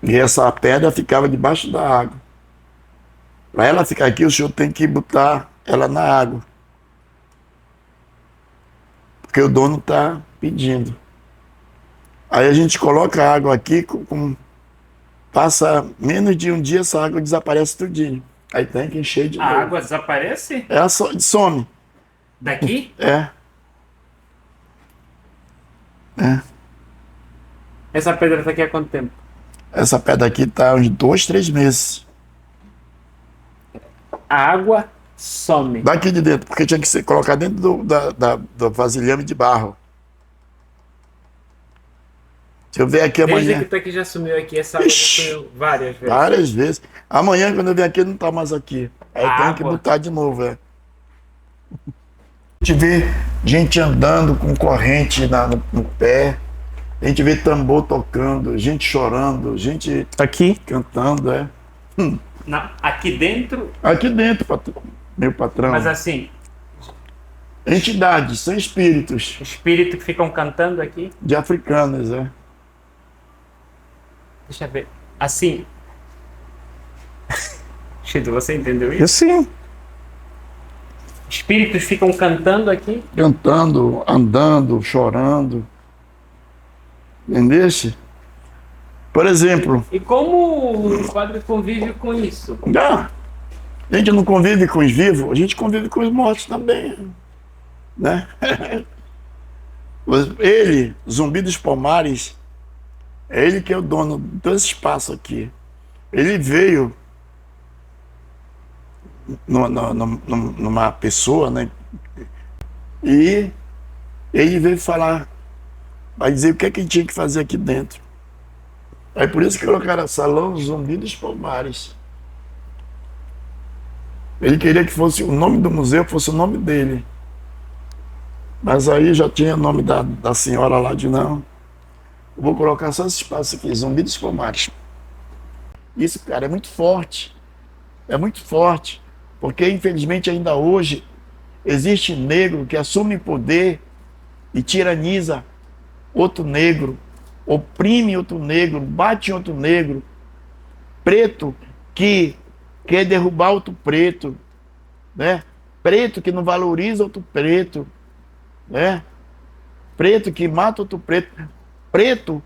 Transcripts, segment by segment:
E essa pedra ficava debaixo da água. Para ela ficar aqui, o senhor tem que botar ela na água. Porque o dono está pedindo. Aí a gente coloca a água aqui, passa menos de um dia, essa água desaparece tudinho. Aí tem que encher de A novo. água desaparece Ela some. daqui? É. Essa pedra tá aqui há quanto tempo? Essa pedra aqui está uns 2, 3 meses. A água some. Daqui de dentro, porque tinha que ser colocar dentro do vasilhame de barro. Se eu vier aqui Desde que amanhã, tu aqui já sumiu aqui, essa água já ixi, sumiu várias vezes. várias vezes. Amanhã, quando eu vier aqui, não está mais aqui. Aí A eu tenho que água. botar de novo, é. A gente vê gente andando com corrente no pé. A gente vê tambor tocando, gente chorando, gente Aqui? cantando, é. Aqui dentro, Aqui dentro, meu patrão. mas assim, Entidades, são espíritos espírito que ficam cantando aqui. de africanos, é. Deixa eu ver. Assim. Chido, você entendeu isso? E sim, Espíritos ficam cantando aqui. cantando, andando, chorando. Entendeste? Por exemplo, E como o padre convive com isso? a gente não convive com os vivos, a gente convive com os mortos também, né? Ele, Zumbi dos Palmares, é ele que é o dono desse espaço aqui. Ele veio numa pessoa, né? E ele veio falar, vai dizer o que é que tinha que fazer aqui dentro. Aí por isso que colocaram Salão Zumbi dos Palmares. Ele queria que fosse o nome do museu, fosse o nome dele. Mas aí já tinha o nome da senhora lá de não. Eu vou colocar só esse espaço aqui, Zumbi dos Palmares. Isso, cara, é muito forte. É muito forte. Porque, infelizmente, ainda hoje, existe negro que assume poder e tiraniza outro negro, oprime outro negro, bate em outro negro, preto que quer derrubar outro preto, né? Preto que não valoriza outro preto, né? Preto que mata outro preto, preto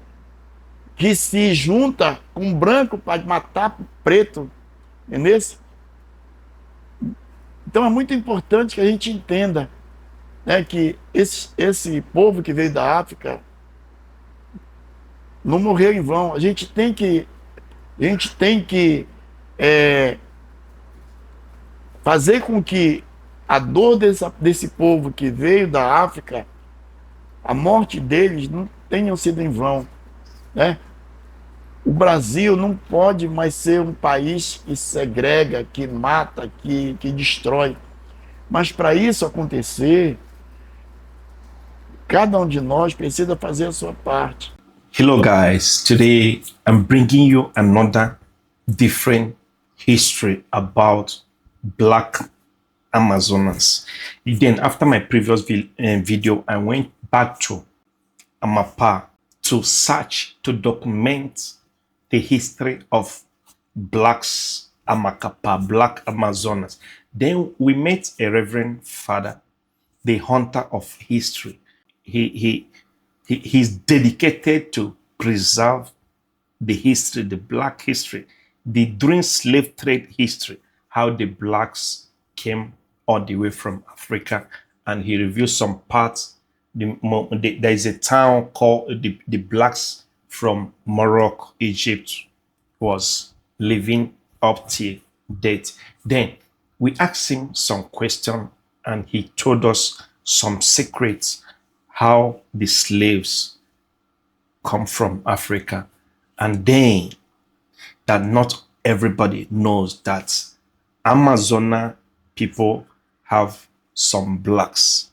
que se junta com branco para matar preto, entendeu? Então é muito importante que a gente entenda, né, que esse povo que veio da África não morreu em vão. A gente tem que fazer com que a dor desse povo que veio da África, a morte deles não tenha sido em vão, né? O Brasil não pode mais ser um país que segrega, que mata, que destrói. Mas para isso acontecer, cada um de nós precisa fazer a sua parte. Hello guys, today I'm bringing you another different history about Black Amazonas. Then after my previous video, I went back to Amapá to search, to document the history of Blacks Amacapa, Black Amazonas. Then we met a Reverend Father, the hunter of history. He's dedicated to preserve the history, the Black history, the during slave trade history, how the Blacks came all the way from Africa, and he reviews some parts. There is a town called the Blacks from Morocco, Egypt, was living up till date. Then we asked him some questions, and he told us some secrets how the slaves come from Africa, and then that not everybody knows that Amazona people have some blacks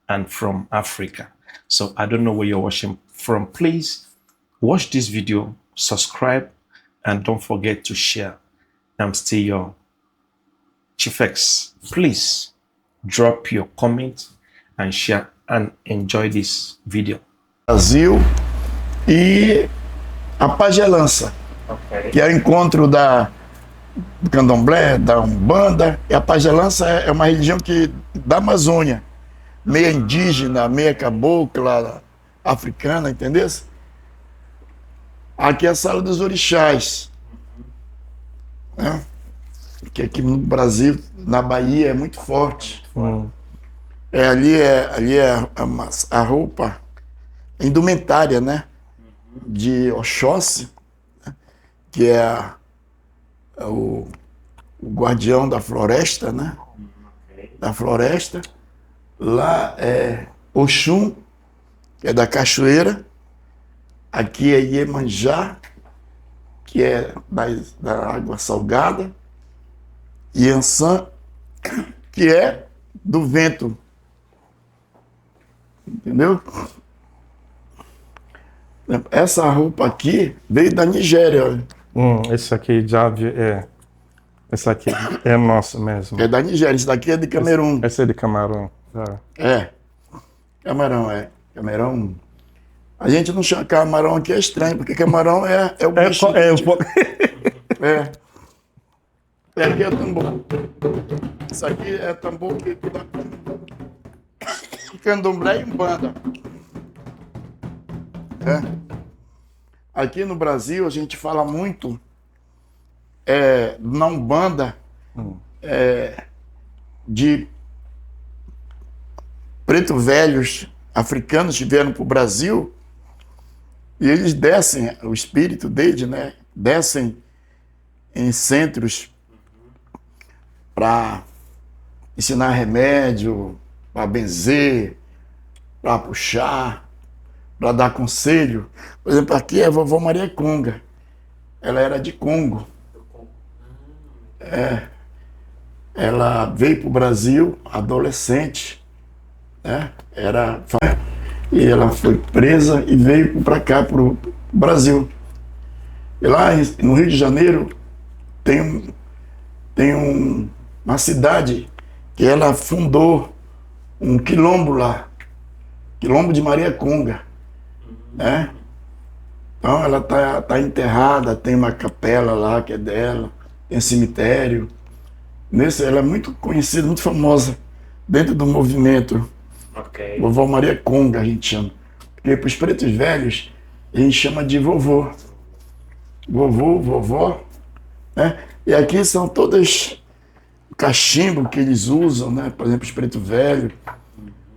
and from Africa. So I don't know where you're watching from. Please watch this video, subscribe, and don't forget to share. I'm still your Chief X. Please drop your comment and share and enjoy this video. Brasil e a pagelança. Ok. que é o encontro do candomblé, da umbanda. E a pagelança é uma religião da Amazônia, meia indígena, meia cabocla, africana, entendeu? Aqui é a sala dos orixás, né? Que aqui no Brasil, na Bahia, é muito forte. Ali é a roupa, a indumentária, né? De Oxóssi, né? Que é o guardião da floresta, né? Da floresta. Lá é Oxum, que é da cachoeira. Aqui é Iemanjá, que é da água salgada. Iansã, que é do vento. Entendeu? Essa roupa aqui veio da Nigéria. Olha. Esse aqui esse aqui é nosso mesmo. É da Nigéria. Esse daqui é de Camerun. Esse é de camarão. Tá. Camarão. A gente não chama camarão aqui, é estranho, porque camarão é o bicho. É. E aqui é tambor. Isso aqui é tambor que dá candomblé e umbanda. Aqui no Brasil a gente fala muito na umbanda de preto velhos africanos que vieram para o Brasil e eles descem, o espírito deles, né? Descem em centros para ensinar remédio, para benzer, para puxar, para dar conselho. Por exemplo, aqui é a vovó Maria Conga. Ela era de Congo. Ela veio para o Brasil adolescente, né? E ela foi presa e veio para cá, para o Brasil. E lá no Rio de Janeiro tem uma cidade que ela fundou um quilombo lá, Quilombo de Maria Conga, né? Então ela tá enterrada, tem uma capela lá que é dela, tem um cemitério. Ela é muito conhecida, muito famosa dentro do movimento. Ok. Vovó Maria Conga, a gente chama. Porque para os pretos velhos, a gente chama de vovô. Vovô, vovó, né? E aqui são todas o cachimbo que eles usam, né? Por exemplo, os pretos velhos.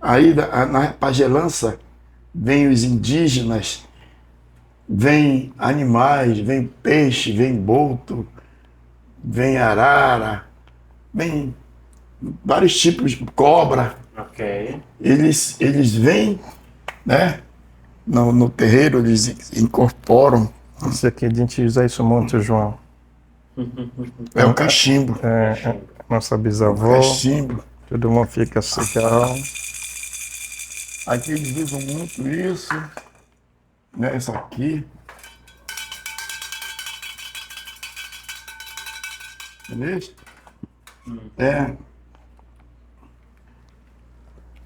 Aí na pagelança vem os indígenas, vem animais, vem peixe, vem boto, vem arara, vem vários tipos de cobra. Ok. Eles vêm, né? No terreiro, eles incorporam. Esse aqui a gente usa isso muito, João. É o cachimbo. Nossa bisavó. Cachimbo. Todo mundo fica cigarro. Aqui eles usam muito isso, né? Isso aqui. Entendeu?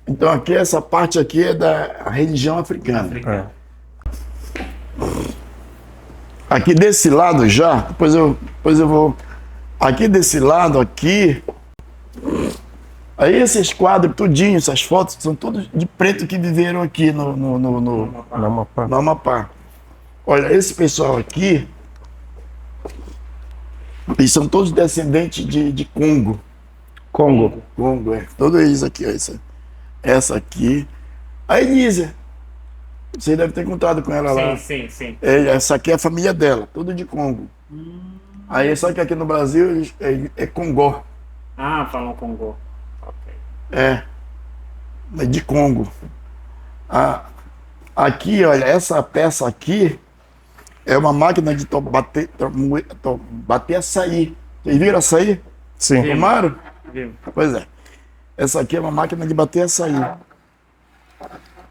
Então aqui, essa parte aqui é da religião africana. Aqui desse lado já, depois eu vou... Aqui desse lado aqui... Aí esses quadros tudinho, essas fotos, são todos de preto que viveram aqui no Amapá. Olha, esse pessoal aqui, eles são todos descendentes de Congo. Congo. Congo, todos eles aqui, ó. Essa aqui. A Elísia. Você deve ter encontrado com ela lá. Sim. Essa aqui é a família dela, tudo de Congo. Aí só que aqui no Brasil é Congó. Ah, falam Congo. Ok. É de Congo. Aqui, olha, essa peça aqui é uma máquina de bater açaí. Vocês viram açaí? Sim. Tomaram? Viu? Pois é. Essa aqui é uma máquina de bater açaí.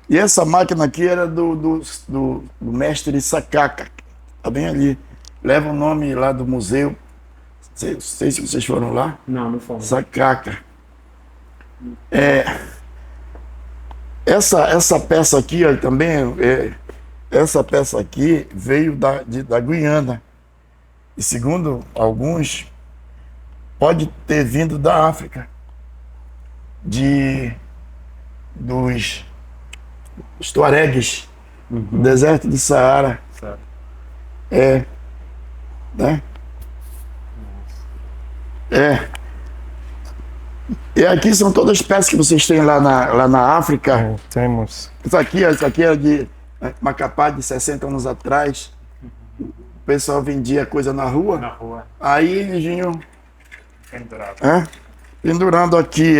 E essa máquina aqui era do mestre Sakaka. Tá bem ali. Leva o nome lá do museu. Não sei se vocês foram lá. Não fomos. Sakaka. Essa peça aqui, olha, também, essa peça aqui veio da Guiana. E segundo alguns, pode ter vindo da África, dos tuaregues, do deserto do Saara. Certo. Né? E aqui são todas as peças que vocês têm lá na África. Temos. Isso aqui é de Macapá, de 60 anos atrás. O pessoal vendia coisa na rua. Na rua. Aí eles vinham Pendurado. pendurando aqui.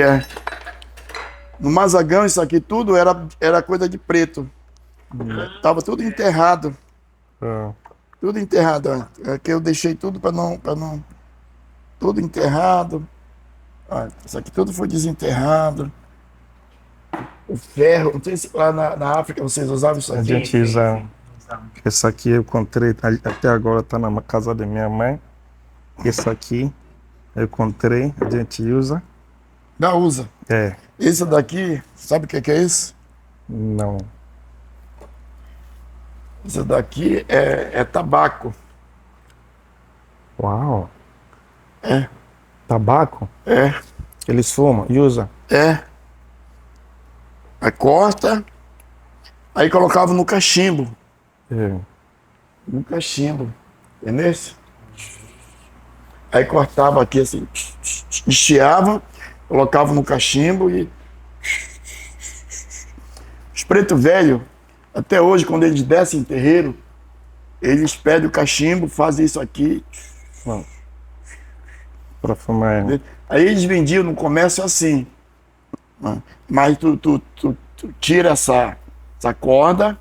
No Mazagão, isso aqui tudo era coisa de preto. Tava tudo enterrado. Ah, Tudo enterrado. Ó. Aqui eu deixei tudo para não. Tudo enterrado. Ó, isso aqui tudo foi desenterrado. O ferro. Não sei se lá na África vocês usavam isso a aqui. gente usa. Usamos. Esse aqui eu encontrei, até agora tá na casa da minha mãe. Esse aqui eu encontrei, a gente usa. Não usa. Esse daqui, sabe o que é isso? Não. Esse daqui é tabaco. Uau. É. Tabaco? É. Eles fumam e usam. Aí corta, aí colocava no cachimbo. No cachimbo. Entendeu? Aí cortava aqui assim, estiava, colocava no cachimbo e. Os preto velho, até hoje, quando eles descem em terreiro, eles pedem o cachimbo, fazem isso aqui. Para fumar. Aí eles vendiam no comércio assim. Mas tu tira essa corda,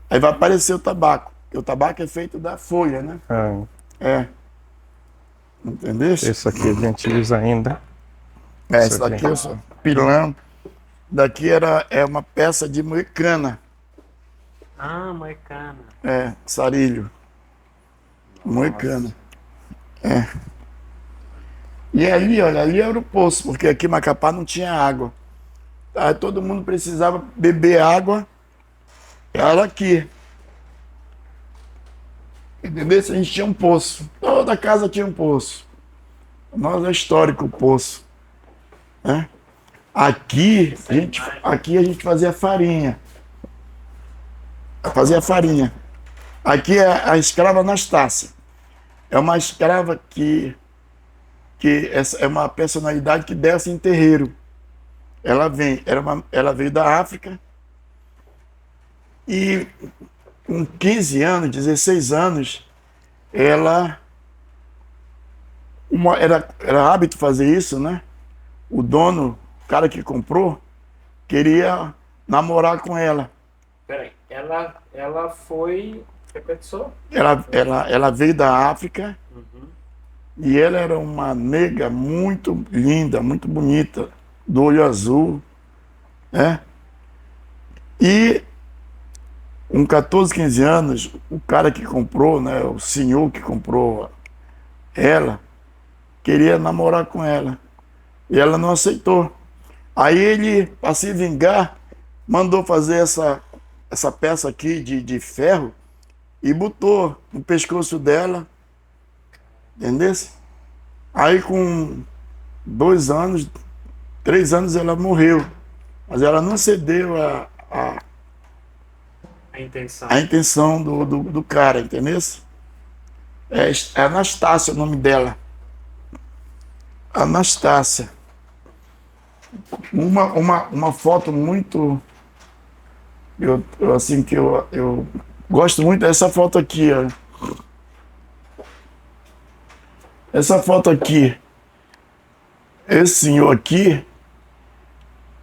aí vai aparecer o tabaco. Porque o tabaco é feito da folha, né? Entendeu? Esse aqui a gente usa ainda. Esse daqui é só pilão. Daqui é uma peça de moicana. Moicana. Sarilho. Moicana. E ali, olha, ali era o poço, porque aqui em Macapá não tinha água. Aí todo mundo precisava beber água, era aqui. Entendeu? A gente tinha um poço. Toda casa tinha um poço. Nós é histórico o poço. Né? Aqui a gente fazia farinha. Aqui é a escrava Anastácia. É uma escrava que é uma personalidade que desce em terreiro. Ela veio da África e com 15 anos, 16 anos, era hábito fazer isso, né? O dono, o cara que comprou, queria namorar com ela. Peraí, ela foi. Repetição? Ela veio da África e ela era uma nega muito linda, muito bonita, do olho azul, né? E com 14, 15 anos, o cara que comprou, né, o senhor que comprou ela, queria namorar com ela. E ela não aceitou. Aí ele, para se vingar, mandou fazer essa peça aqui de ferro e botou no pescoço dela, entendeu? Aí com 2 anos, 3 anos ela morreu, mas ela não cedeu A intenção. a intenção do cara, entendeu? É Anastácia o nome dela. Anastácia. Uma foto muito... assim, que eu gosto muito dessa foto aqui, ó. Essa foto aqui. Esse senhor aqui,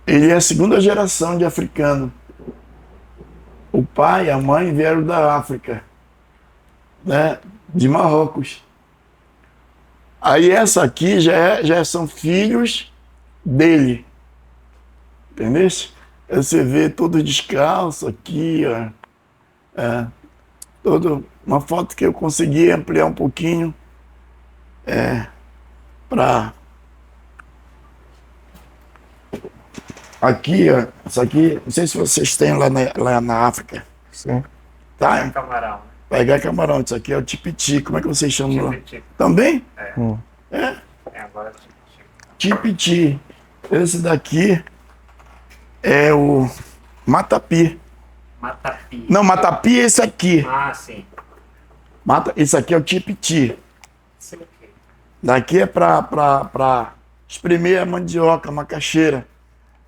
ele é a 2ª geração de africano. O pai e a mãe vieram da África, né, de Marrocos. Aí essa aqui já são filhos dele, entendeu? Você vê todo descalço aqui, ó. Uma foto que eu consegui ampliar um pouquinho para aqui, ó. Isso aqui, não sei se vocês têm lá na África. Sim. Tá? Camarão. Pegar camarão. Isso aqui é o tipiti. Como é que vocês chamam lá? Tipiti. Também? É, agora tipiti. Tipiti. Esse daqui é o matapi. Matapi. Não, matapi é esse aqui. Ah, sim. Esse aqui é o tipiti. Sei o quê. Daqui é pra espremer a mandioca, a macaxeira.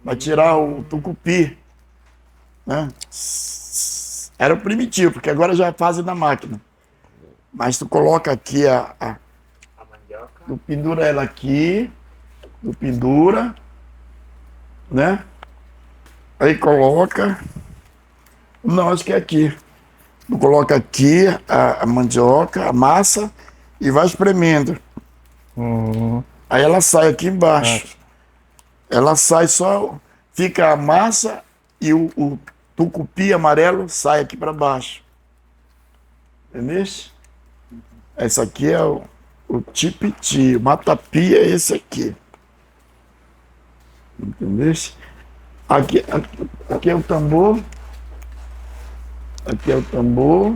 Pra tirar o tucupi. Né? Era o primitivo, porque agora já é fase da máquina. Mas tu coloca aqui A mandioca. tu pendura ela aqui, tu pendura, né? Aí coloca. Não, acho que é aqui. Tu coloca aqui a mandioca, a massa, e vai espremendo. Aí ela sai aqui embaixo. Ela sai só, fica a massa e o tucupi amarelo sai aqui para baixo. Entendeu? Esse aqui é o tipiti. O matapi é esse aqui. Entendeu? Aqui é o tambor. Aqui é o tambor.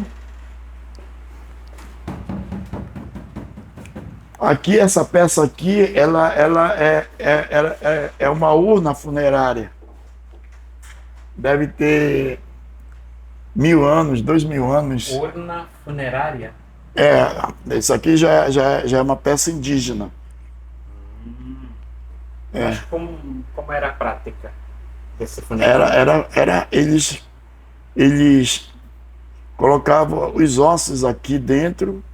Aqui, essa peça aqui, ela é uma urna funerária. Deve ter 1000 anos, 2000 anos. Urna funerária. Isso aqui já é uma peça indígena. Mas como era a prática desse funeral? Eles colocavam os ossos aqui dentro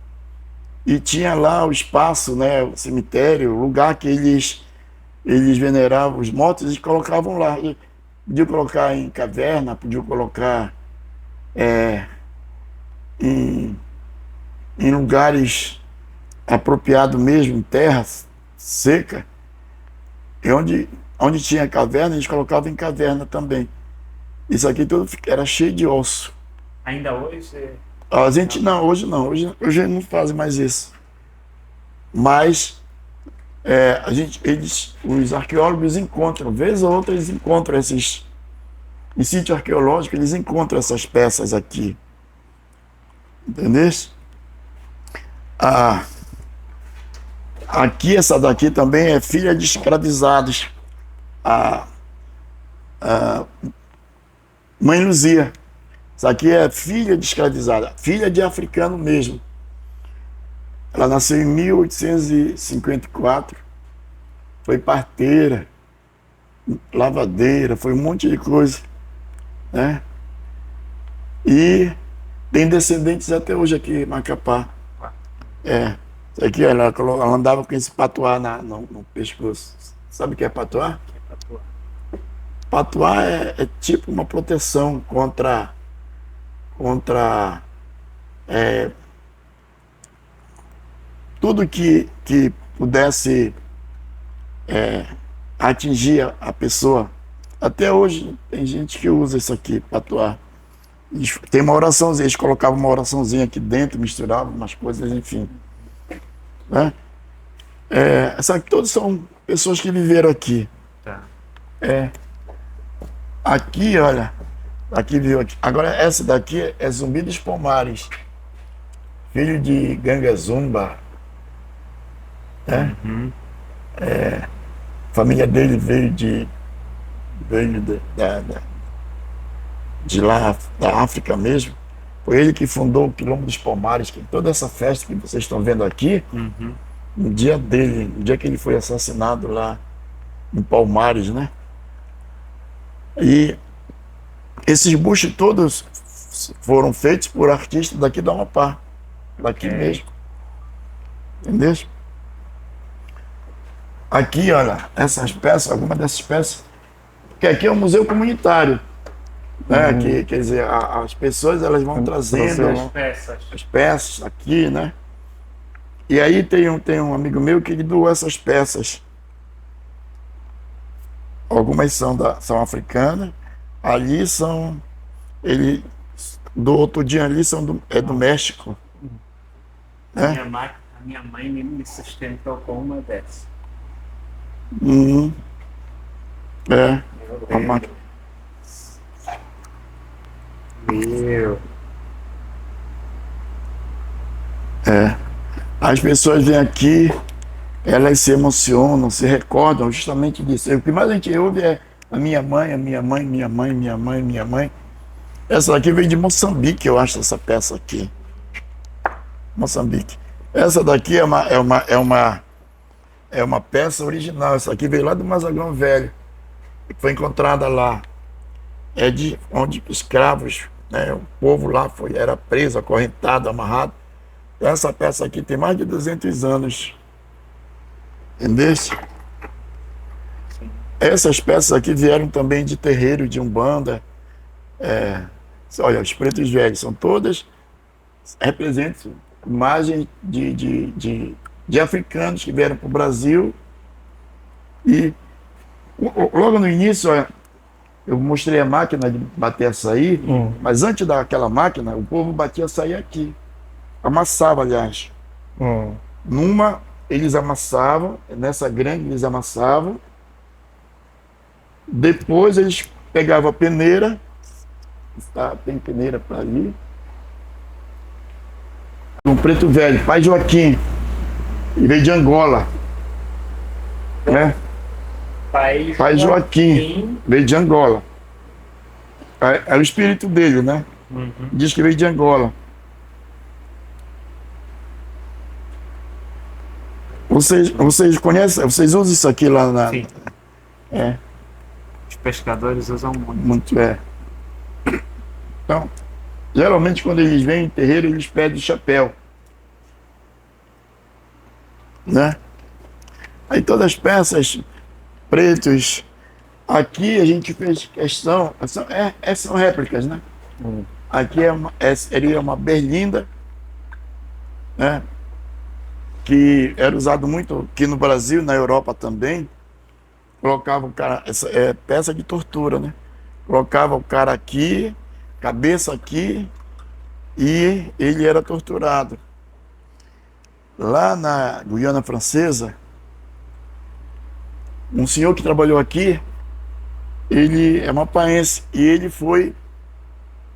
e tinha lá o espaço, né, o cemitério, o lugar que eles veneravam os mortos e colocavam lá. E podiam colocar em caverna, podiam colocar em lugares apropriados mesmo, em terra seca. E onde tinha caverna, eles colocavam em caverna também. Isso aqui tudo era cheio de osso. Ainda hoje? A gente não, hoje não. Hoje não fazem mais isso. Mas os arqueólogos encontram, vez ou outra eles encontram em sítio arqueológico, eles encontram essas peças aqui. Entendeu? Aqui, essa daqui também é filha de escravizados. A Mãe Luzia. Essa aqui é filha de escravizada, filha de africano mesmo. Ela nasceu em 1854, foi parteira, lavadeira, foi um monte de coisa, né? E tem descendentes até hoje aqui em Macapá. Isso aqui, ela andava com esse patuá no pescoço. Sabe o que é patuá? Patuá é tipo uma proteção contra tudo que pudesse atingir a pessoa. Até hoje tem gente que usa isso aqui, patuá. Tem uma oraçãozinha, eles colocavam uma oraçãozinha aqui dentro, misturavam umas coisas, enfim. Né? Todos são pessoas que viveram aqui. Tá. Aqui, olha, aqui viu aqui. Agora essa daqui é Zumbi dos Palmares, filho de Gangazumba, né? A família dele veio de lá da África mesmo. Foi ele que fundou o Quilombo dos Palmares, que toda essa festa que vocês estão vendo aqui, no dia dele, no dia que ele foi assassinado lá em Palmares, né? E esses bustos todos foram feitos por artistas daqui do Amapá, daqui mesmo. Entendeu? Aqui, olha, essas peças, algumas dessas peças, que aqui é um museu comunitário, né? Quer dizer, as pessoas elas vão trazendo as peças aqui, né? E aí tem um amigo meu que ele doou essas peças. Algumas são africanas, ali são. Ele do outro dia ali é do México. Né? A minha mãe me sustentou com uma dessas. Uma Meu. As pessoas vêm aqui, elas se emocionam, se recordam justamente disso. O que mais a gente ouve é a minha mãe, a minha mãe, minha mãe, minha mãe, minha mãe. Essa daqui veio de Moçambique, eu acho, essa peça aqui. Moçambique. Essa daqui é uma peça original. Essa aqui veio lá do Mazagrão Velho. Foi encontrada lá. É de onde escravos, né, o povo lá era preso, acorrentado, amarrado. Essa peça aqui tem mais de 200 anos. Entendeu? Essas peças aqui vieram também de terreiro, de Umbanda. Olha, os pretos velhos são todas, representam imagens de africanos que vieram para o Brasil. E logo no início, olha, eu mostrei a máquina de bater açaí, mas antes daquela máquina, o povo batia açaí aqui. Amassava, aliás. Numa, eles amassavam, nessa grande eles amassavam. Depois eles pegavam a peneira. Tem peneira para ali. Um preto velho, pai Joaquim. Ele veio de Angola. Né? Pai Joaquim veio de Angola. É o espírito dele, né? Diz que veio de Angola. Vocês conhecem? Vocês usam isso aqui lá na... Sim. Os pescadores usam muito. Muito, Então, geralmente quando eles vêm em terreiro, eles pedem chapéu. Né? Aí todas as peças pretos. Aqui a gente fez questão, são réplicas, né? Aqui seria uma berlinda, né? Que era usado muito aqui no Brasil, na Europa também. Colocava o cara, essa peça de tortura, né? Colocava o cara aqui, cabeça aqui, e ele era torturado. Lá na Guiana Francesa, um senhor que trabalhou aqui, ele é mapaense, e ele foi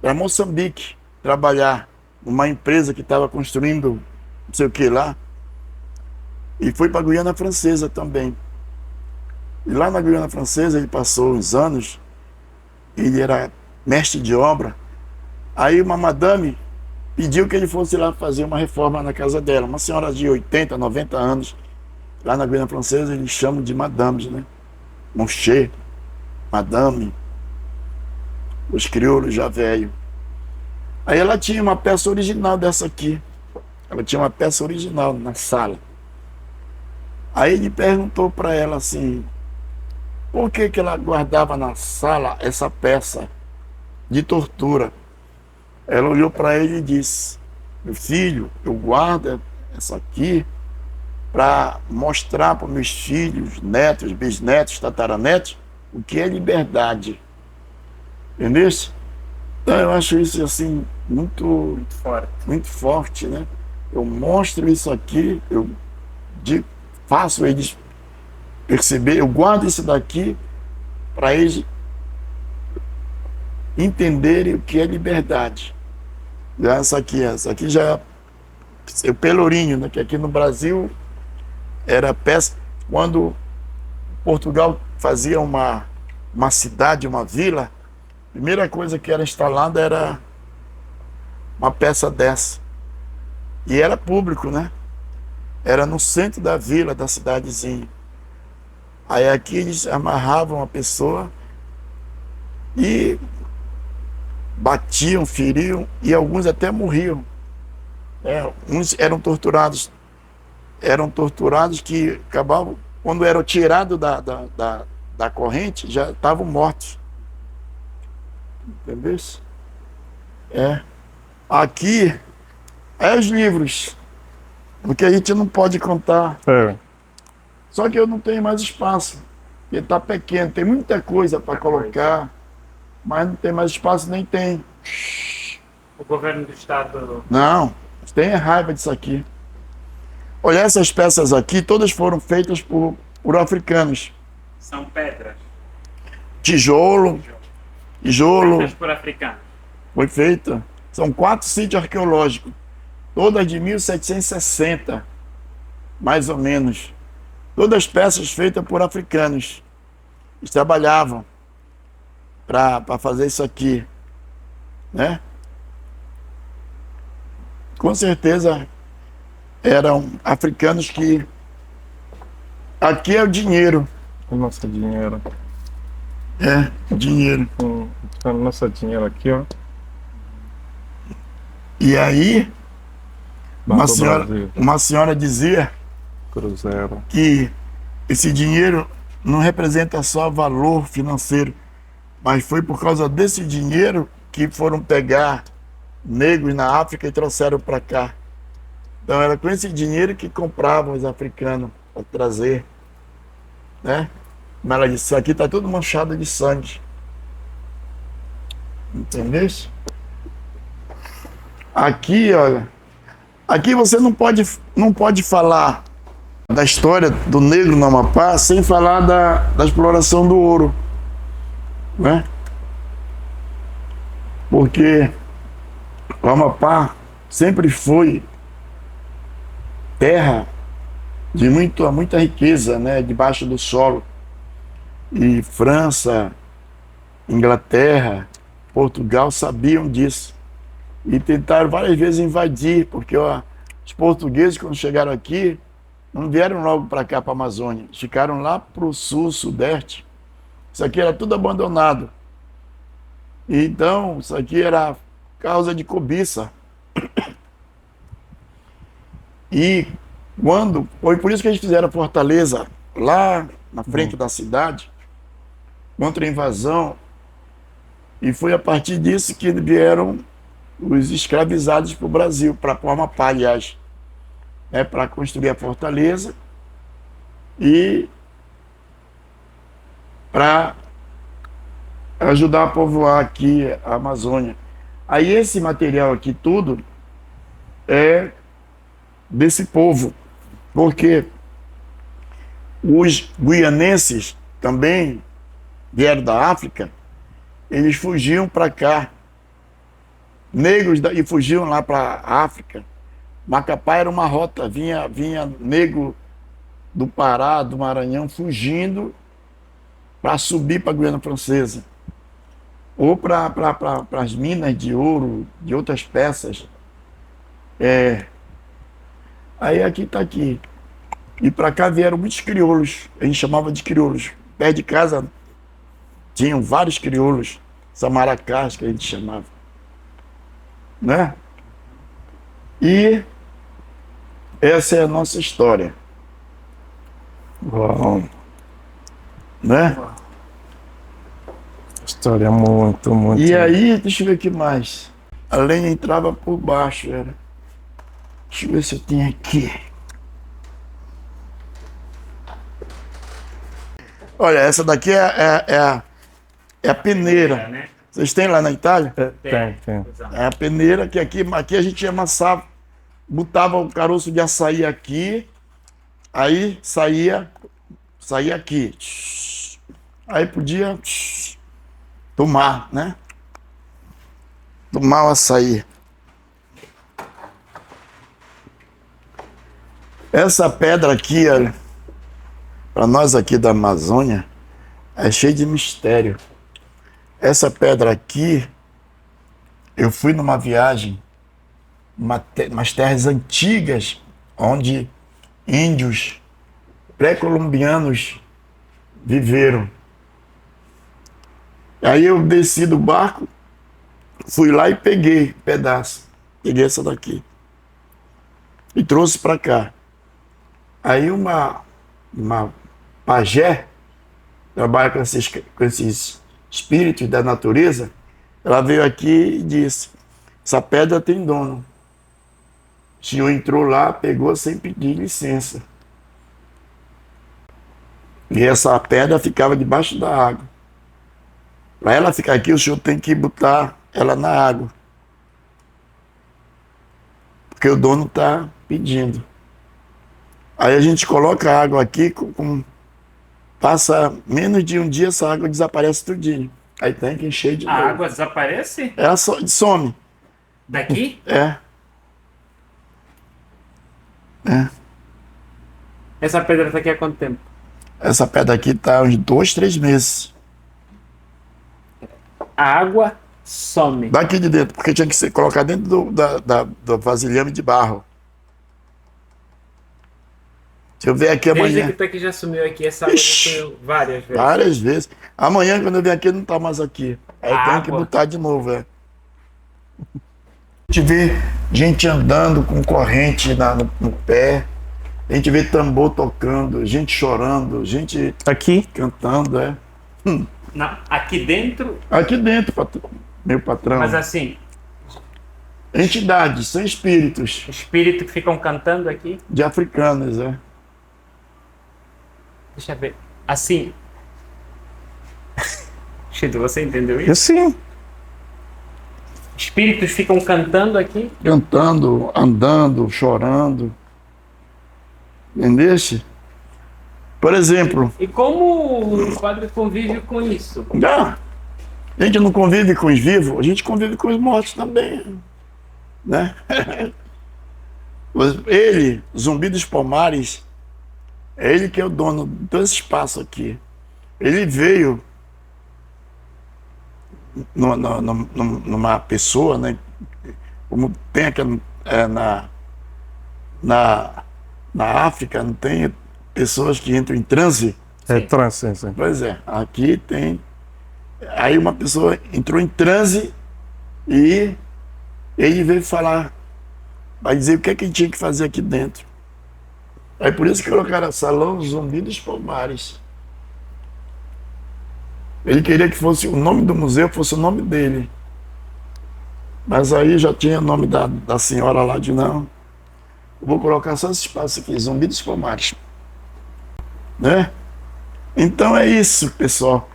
para Moçambique trabalhar numa empresa que estava construindo não sei o que lá, e foi para a Guiana Francesa também. E lá na Guiana Francesa ele passou uns anos, ele era mestre de obra. Aí uma madame pediu que ele fosse lá fazer uma reforma na casa dela, uma senhora de 80, 90 anos. Lá na Guiana Francesa eles chamam de madames, né? Moncher, madame, os crioulos já velho. Aí ela tinha uma peça original dessa aqui. Ela tinha uma peça original na sala. Aí ele perguntou para ela assim, por que ela guardava na sala essa peça de tortura? Ela olhou para ele e disse, meu filho, eu guardo essa aqui para mostrar para meus filhos, netos, bisnetos, tataranetos, o que é liberdade. Entendeu? Então eu acho isso assim muito forte, né? Eu mostro isso aqui, eu faço eles perceber, eu guardo isso daqui para eles entenderem o que é liberdade. Essa aqui já é o pelourinho, né? Que aqui no Brasil era peça. Quando Portugal fazia uma cidade, uma vila, a primeira coisa que era instalada era uma peça dessa. E era público, né? Era no centro da vila, da cidadezinha. Aí aqui eles amarravam a pessoa e batiam, feriam, e alguns até morriam. Uns eram torturados que acabavam, quando eram tirados da corrente, já estavam mortos. Entendeu? Aqui os livros, porque a gente não pode contar. Só que eu não tenho mais espaço, porque está pequeno, tem muita coisa para colocar, mas não tem mais espaço, nem tem. O governo do estado... Não, tem raiva disso aqui. Olha, essas peças aqui, todas foram feitas por africanos. São pedras. Tijolo. Feitas por africanos. Foi feita. São 4 sítios arqueológicos. todas de 1760, mais ou menos. Todas peças feitas por africanos. Eles trabalhavam para fazer isso aqui, né? Com certeza eram africanos que... Aqui é o dinheiro. O nosso dinheiro. É, dinheiro. O nosso dinheiro aqui, ó. E aí, Banco Brasil, uma senhora dizia Cruzeiro. que esse dinheiro não representa só valor financeiro, mas foi por causa desse dinheiro que foram pegar negros na África e trouxeram para cá. Então era com esse dinheiro que compravam os africanos para trazer, né? Mas ela disse, isso aqui está tudo manchado de sangue. Entendeu? Aqui, olha, aqui você não pode falar da história do negro no Amapá sem falar da exploração do ouro, né? Porque o Amapá sempre foi terra de muita riqueza, né? Debaixo do solo. E França, Inglaterra, Portugal sabiam disso. E tentaram várias vezes invadir, porque ó, os portugueses, quando chegaram aqui, não vieram logo para cá, para a Amazônia. Ficaram lá para o sul, sudeste. Isso aqui era tudo abandonado. Então, isso aqui era causa de cobiça. E foi por isso que eles fizeram a fortaleza lá na frente da cidade, contra a invasão. E foi a partir disso que vieram os escravizados para o Brasil, para o Amapá, aliás, para construir a fortaleza e para ajudar a povoar aqui a Amazônia. Aí esse material aqui tudo é desse povo, porque os guianenses também vieram da África, eles fugiam para cá, negros e fugiam lá para a África. Macapá era uma rota, vinha negro do Pará, do Maranhão, fugindo para subir para a Guiana Francesa, ou para as minas de ouro, de outras peças. Aí aqui está aqui. E para cá vieram muitos crioulos, a gente chamava de crioulos. Perto de casa tinham vários crioulos, samaracás que a gente chamava, né? E essa é a nossa história. Uau. Né? História muito. E aí, deixa eu ver o que mais. A lenha entrava por baixo, era. Deixa eu ver se eu tenho aqui. Olha, essa daqui é a peneira. Né? Vocês têm lá na Itália? Tem. É a peneira que aqui a gente amassava, botava o caroço de açaí aqui, aí saía aqui. Aí podia tomar, né? Tomar o açaí. Essa pedra aqui, olha, para nós aqui da Amazônia, é cheia de mistério. Essa pedra aqui, eu fui numa viagem, umas terras antigas, onde índios pré-colombianos viveram. Aí eu desci do barco, fui lá e peguei um pedaço. Peguei essa daqui. E trouxe para cá. Aí uma pajé, trabalha com esses espíritos da natureza, ela veio aqui e disse, essa pedra tem dono. O senhor entrou lá, pegou sem pedir licença. E essa pedra ficava debaixo da água. Para ela ficar aqui, o senhor tem que botar ela na água. Porque o dono está pedindo. Aí a gente coloca a água aqui, passa menos de um dia, essa água desaparece tudinho. Aí tem que encher de novo. A água desaparece? Ela some. Daqui? É. É. Essa pedra tá aqui há quanto tempo? Essa pedra aqui tá uns 2, 3 meses. A água some. Daqui de dentro, porque tinha que ser colocar dentro do vasilhame de barro. Se eu vier aqui Desde amanhã, que tu aqui já sumiu aqui, essa água já Ixi. sumiu várias vezes. várias vezes. Amanhã, quando eu vier aqui, não tá mais aqui. Aí eu tenho que Água. botar de novo, é. A gente vê gente andando com corrente no pé. A gente vê tambor tocando, gente chorando, gente Aqui, cantando, é. Não, aqui dentro, Aqui dentro, meu patrão. mas assim, Entidades, são espíritos espírito que ficam cantando aqui. de africanos, é. Deixa eu ver. Assim. Chido, você entendeu eu isso? sim. Espíritos ficam cantando aqui. Cantando, andando, chorando. Entendeste? Por exemplo, E como o padre convive com isso? a gente não convive com os vivos, a gente convive com os mortos também. Né? Ele, Zumbi dos Palmares, é ele que é o dono desse espaço aqui. Ele veio numa pessoa, né? Como tem aqui na África, não tem pessoas que entram em transe? É Sim. trance, sim. Pois é, aqui tem. Aí uma pessoa entrou em transe e ele veio falar, vai dizer o que é que a gente tinha que fazer aqui dentro. Aí por isso que colocaram Salão Zumbi dos Palmares. Ele queria que fosse o nome do museu, fosse o nome dele. Mas aí já tinha o nome da senhora lá de não. Eu vou colocar só esse espaço aqui, Zumbi dos Palmares. Né? Então é isso, pessoal.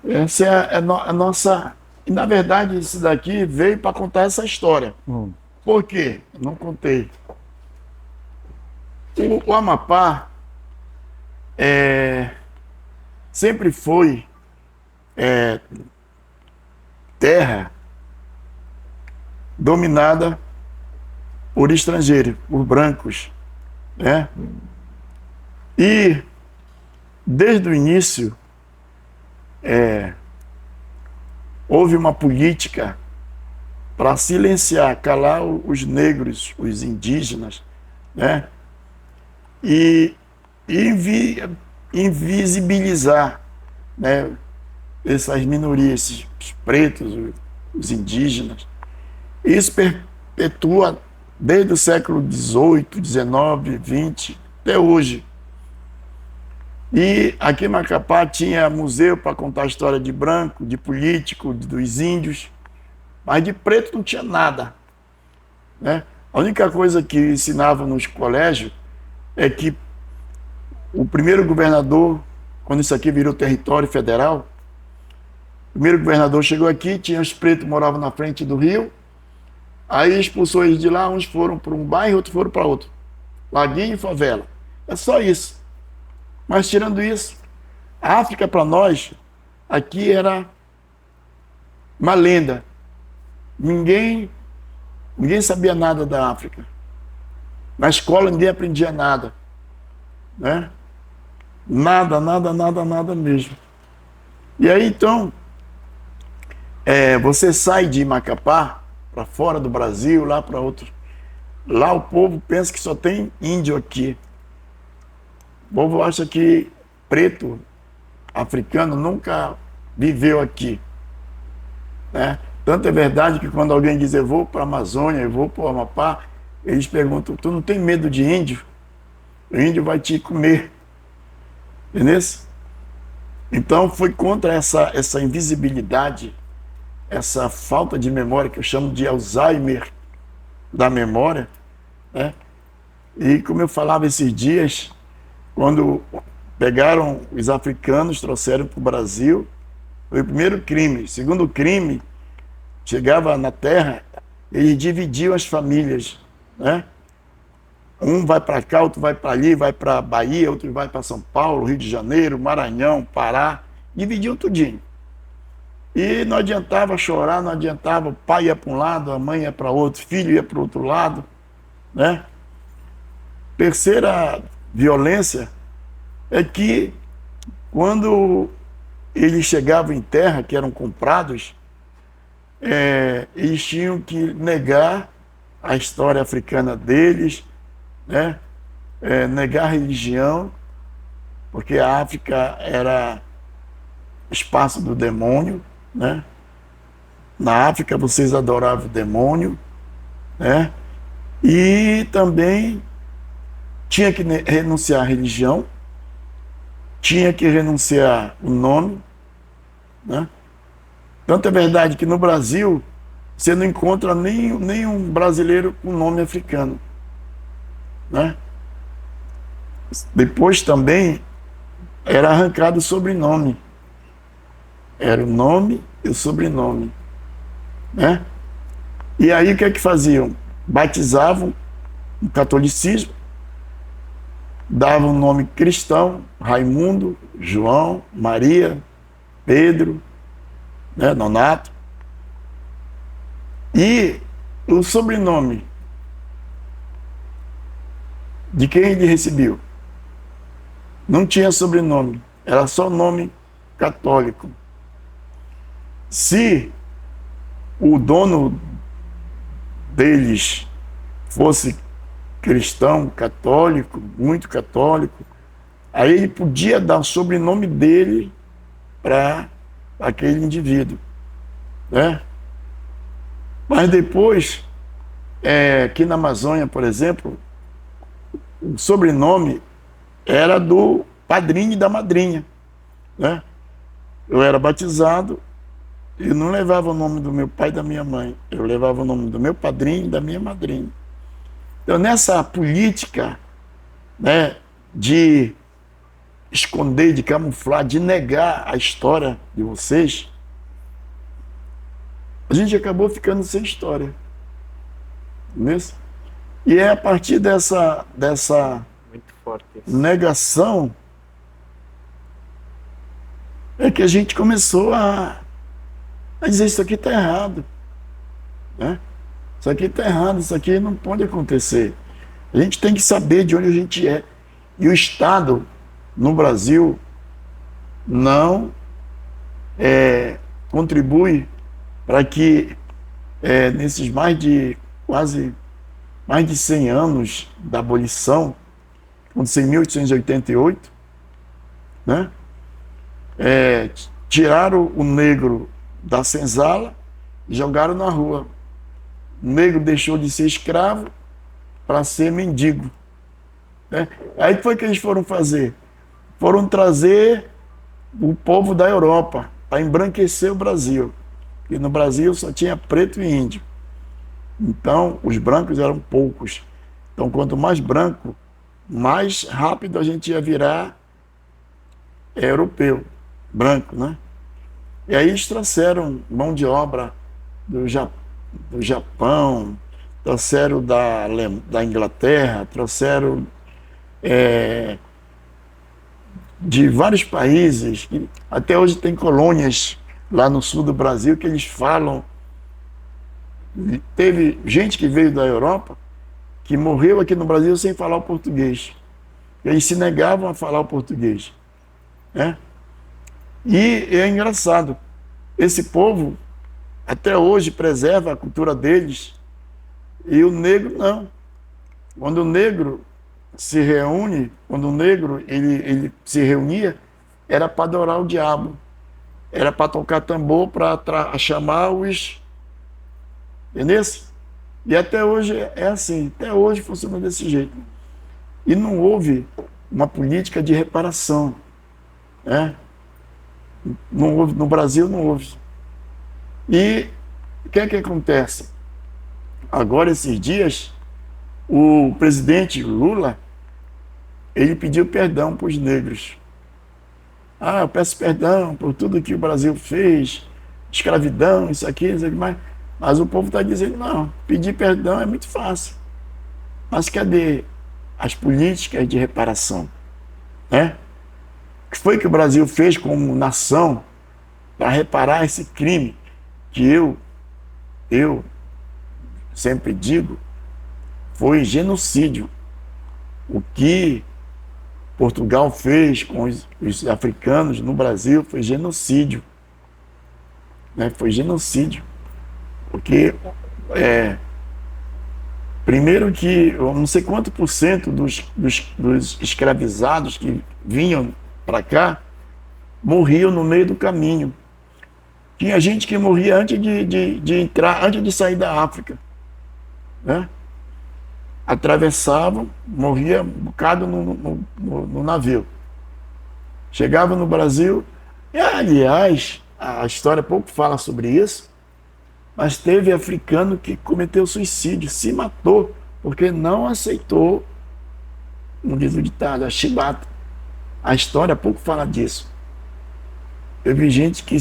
Essa é a nossa. E na verdade, isso daqui veio para contar essa história. Por quê? Eu não contei. O Amapá sempre foi terra dominada por estrangeiros, por brancos, né? E desde o início houve uma política para silenciar, calar os negros, os indígenas, né? E invisibilizar, né, essas minorias, os pretos, os indígenas. Isso perpetua desde o século XVIII, XIX, XX, até hoje. E aqui em Macapá tinha museu para contar a história de branco, de político, dos índios, mas de preto não tinha nada, né? A única coisa que ensinava nos colégios é que o primeiro governador, quando isso aqui virou território federal, o primeiro governador chegou aqui, tinha os pretos que moravam na frente do rio, aí expulsou eles de lá, uns foram para um bairro, outros foram para outro. Laguinho e favela. É só isso. Mas tirando isso, a África para nós, aqui era uma lenda. Ninguém sabia nada da África. Na escola ninguém aprendia nada, né? Nada mesmo. E aí então, você sai de Macapá para fora do Brasil, lá para outros. Lá o povo pensa que só tem índio aqui. O povo acha que preto, africano, nunca viveu aqui, né? Tanto é verdade que quando alguém diz eu vou para a Amazônia, eu vou para o Amapá, eles perguntam, tu não tem medo de índio? O índio vai te comer. Entendeu? Então foi contra essa invisibilidade, essa falta de memória, que eu chamo de Alzheimer da memória, né? E como eu falava esses dias, quando pegaram os africanos, trouxeram para o Brasil, foi o primeiro crime. O segundo crime, chegava na terra, eles dividiam as famílias, né? Um vai para cá, outro vai para ali, vai para Bahia, outro vai para São Paulo, Rio de Janeiro, Maranhão, Pará, dividiam tudinho. E não adiantava chorar, não adiantava, o pai ia para um lado, a mãe ia para outro, o filho ia para o outro lado, né? terceira violência é que quando eles chegavam em terra, que eram comprados, eles tinham que negar a história africana deles, né? Negar a religião, porque a África era espaço do demônio, né? Na África vocês adoravam o demônio, né? E também tinha que renunciar à religião, tinha que renunciar o nome, né? Tanto é verdade que no Brasil você não encontra nenhum brasileiro com nome africano, né? Depois também era arrancado o sobrenome. Era o nome e o sobrenome, né? E aí o que é que faziam? Batizavam no catolicismo, davam o nome cristão, Raimundo, João, Maria, Pedro, né, Nonato. E o sobrenome de quem ele recebeu? Não tinha sobrenome, era só nome católico. Se o dono deles fosse cristão, católico, muito católico, aí ele podia dar o sobrenome dele para aquele indivíduo, né? Mas depois, aqui na Amazônia, por exemplo, o sobrenome era do padrinho e da madrinha, né? Eu era batizado e não levava o nome do meu pai e da minha mãe, eu levava o nome do meu padrinho e da minha madrinha. Então, nessa política, né, de esconder, de camuflar, de negar a história de vocês, a gente acabou ficando sem história. Entendeu? E é a partir dessa Muito forte isso. negação é que a gente começou a dizer: isso aqui está errado, né? Isso aqui está errado, isso aqui não pode acontecer. A gente tem que saber de onde a gente é. E o Estado, no Brasil, não contribui para que, nesses mais de 100 anos da abolição, aconteceu em 1888, né? Tiraram o negro da senzala e jogaram na rua. O negro deixou de ser escravo para ser mendigo, né? Aí o que foi que eles foram fazer? Foram trazer o povo da Europa para embranquecer o Brasil. Porque no Brasil só tinha preto e índio. Então, os brancos eram poucos. Então, quanto mais branco, mais rápido a gente ia virar europeu, branco, né? E aí eles trouxeram mão de obra do Japão, trouxeram da Inglaterra, trouxeram de vários países. Até hoje tem colônias lá no sul do Brasil que eles falam. Teve gente que veio da Europa que morreu aqui no Brasil sem falar o português. Eles se negavam a falar o português, né? E é engraçado, esse povo até hoje preserva a cultura deles, e o negro não. Quando o negro se reúne, quando o negro ele se reunia, era para adorar o diabo, era para tocar tambor, para chamar os... Entendeu? E até hoje é assim, até hoje funciona desse jeito. E não houve uma política de reparação, né? Não houve, no Brasil não houve. E o que é que acontece? Agora, esses dias, o presidente Lula, ele pediu perdão para os negros. Eu peço perdão por tudo que o Brasil fez, escravidão, isso aqui mais. Mas o povo está dizendo: não, pedir perdão é muito fácil. Mas cadê as políticas de reparação, né? O que foi que o Brasil fez como nação para reparar esse crime que eu sempre digo, foi genocídio. O que Portugal fez com os africanos no Brasil foi genocídio. Né? Foi genocídio. Porque, primeiro que eu não sei quanto por cento dos escravizados que vinham para cá morriam no meio do caminho. Tinha gente que morria antes de entrar, antes de sair da África. Né? Atravessavam, morria um bocado no navio. Chegava no Brasil, e aliás, a história pouco fala sobre isso, mas teve africano que cometeu suicídio, se matou, porque não aceitou, como diz o ditado, a chibata. A história pouco fala disso. Teve gente que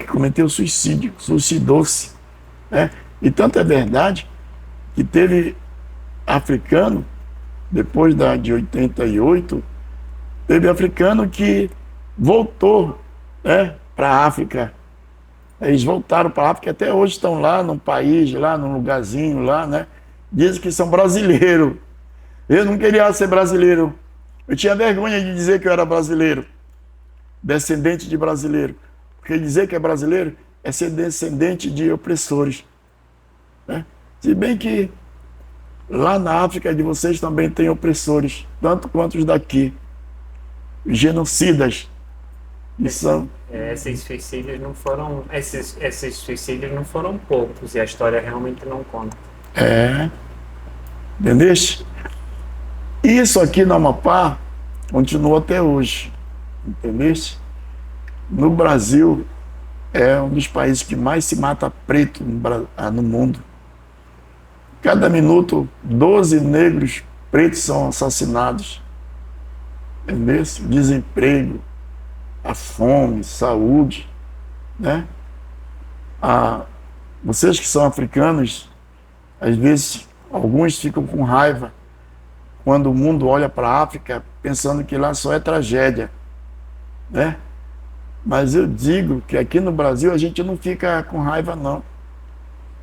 cometeu suicídio, suicidou-se. Né? E tanto é verdade que teve africano, depois de 88, teve africano que voltou, né, para a África. Eles voltaram para a África, até hoje estão lá num país, lá num lugarzinho lá, né? Dizem que são brasileiros. Eu não queria ser brasileiro. Eu tinha vergonha de dizer que eu era brasileiro, descendente de brasileiro. Porque dizer que é brasileiro é ser descendente de opressores. Né? Se bem que lá na África de vocês também tem opressores, tanto quanto os daqui. Genocidas. E são... Esses suicídios não foram poucos, e a história realmente não conta. Entendeste? Isso aqui no Amapá continua até hoje. Entendeste? No Brasil, é um dos países que mais se mata preto no mundo. Cada minuto, 12 negros pretos são assassinados. Entendeste? Desemprego, a fome, saúde, né? Vocês que são africanos, às vezes, alguns ficam com raiva quando o mundo olha para a África pensando que lá só é tragédia, né? Mas eu digo que aqui no Brasil a gente não fica com raiva, não.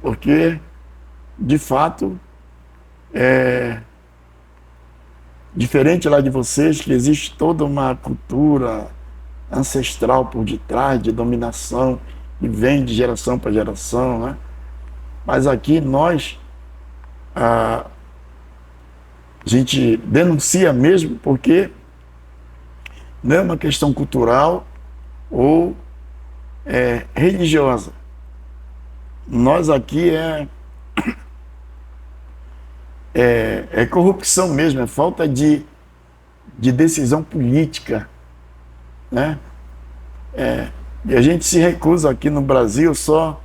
Porque, de fato, diferente lá de vocês, que existe toda uma cultura ancestral por detrás, de dominação, que vem de geração para geração, né? Mas aqui nós, a gente denuncia mesmo porque não é uma questão cultural ou religiosa. Nós aqui é corrupção mesmo, é falta de decisão política, né? E a gente se recusa aqui no Brasil só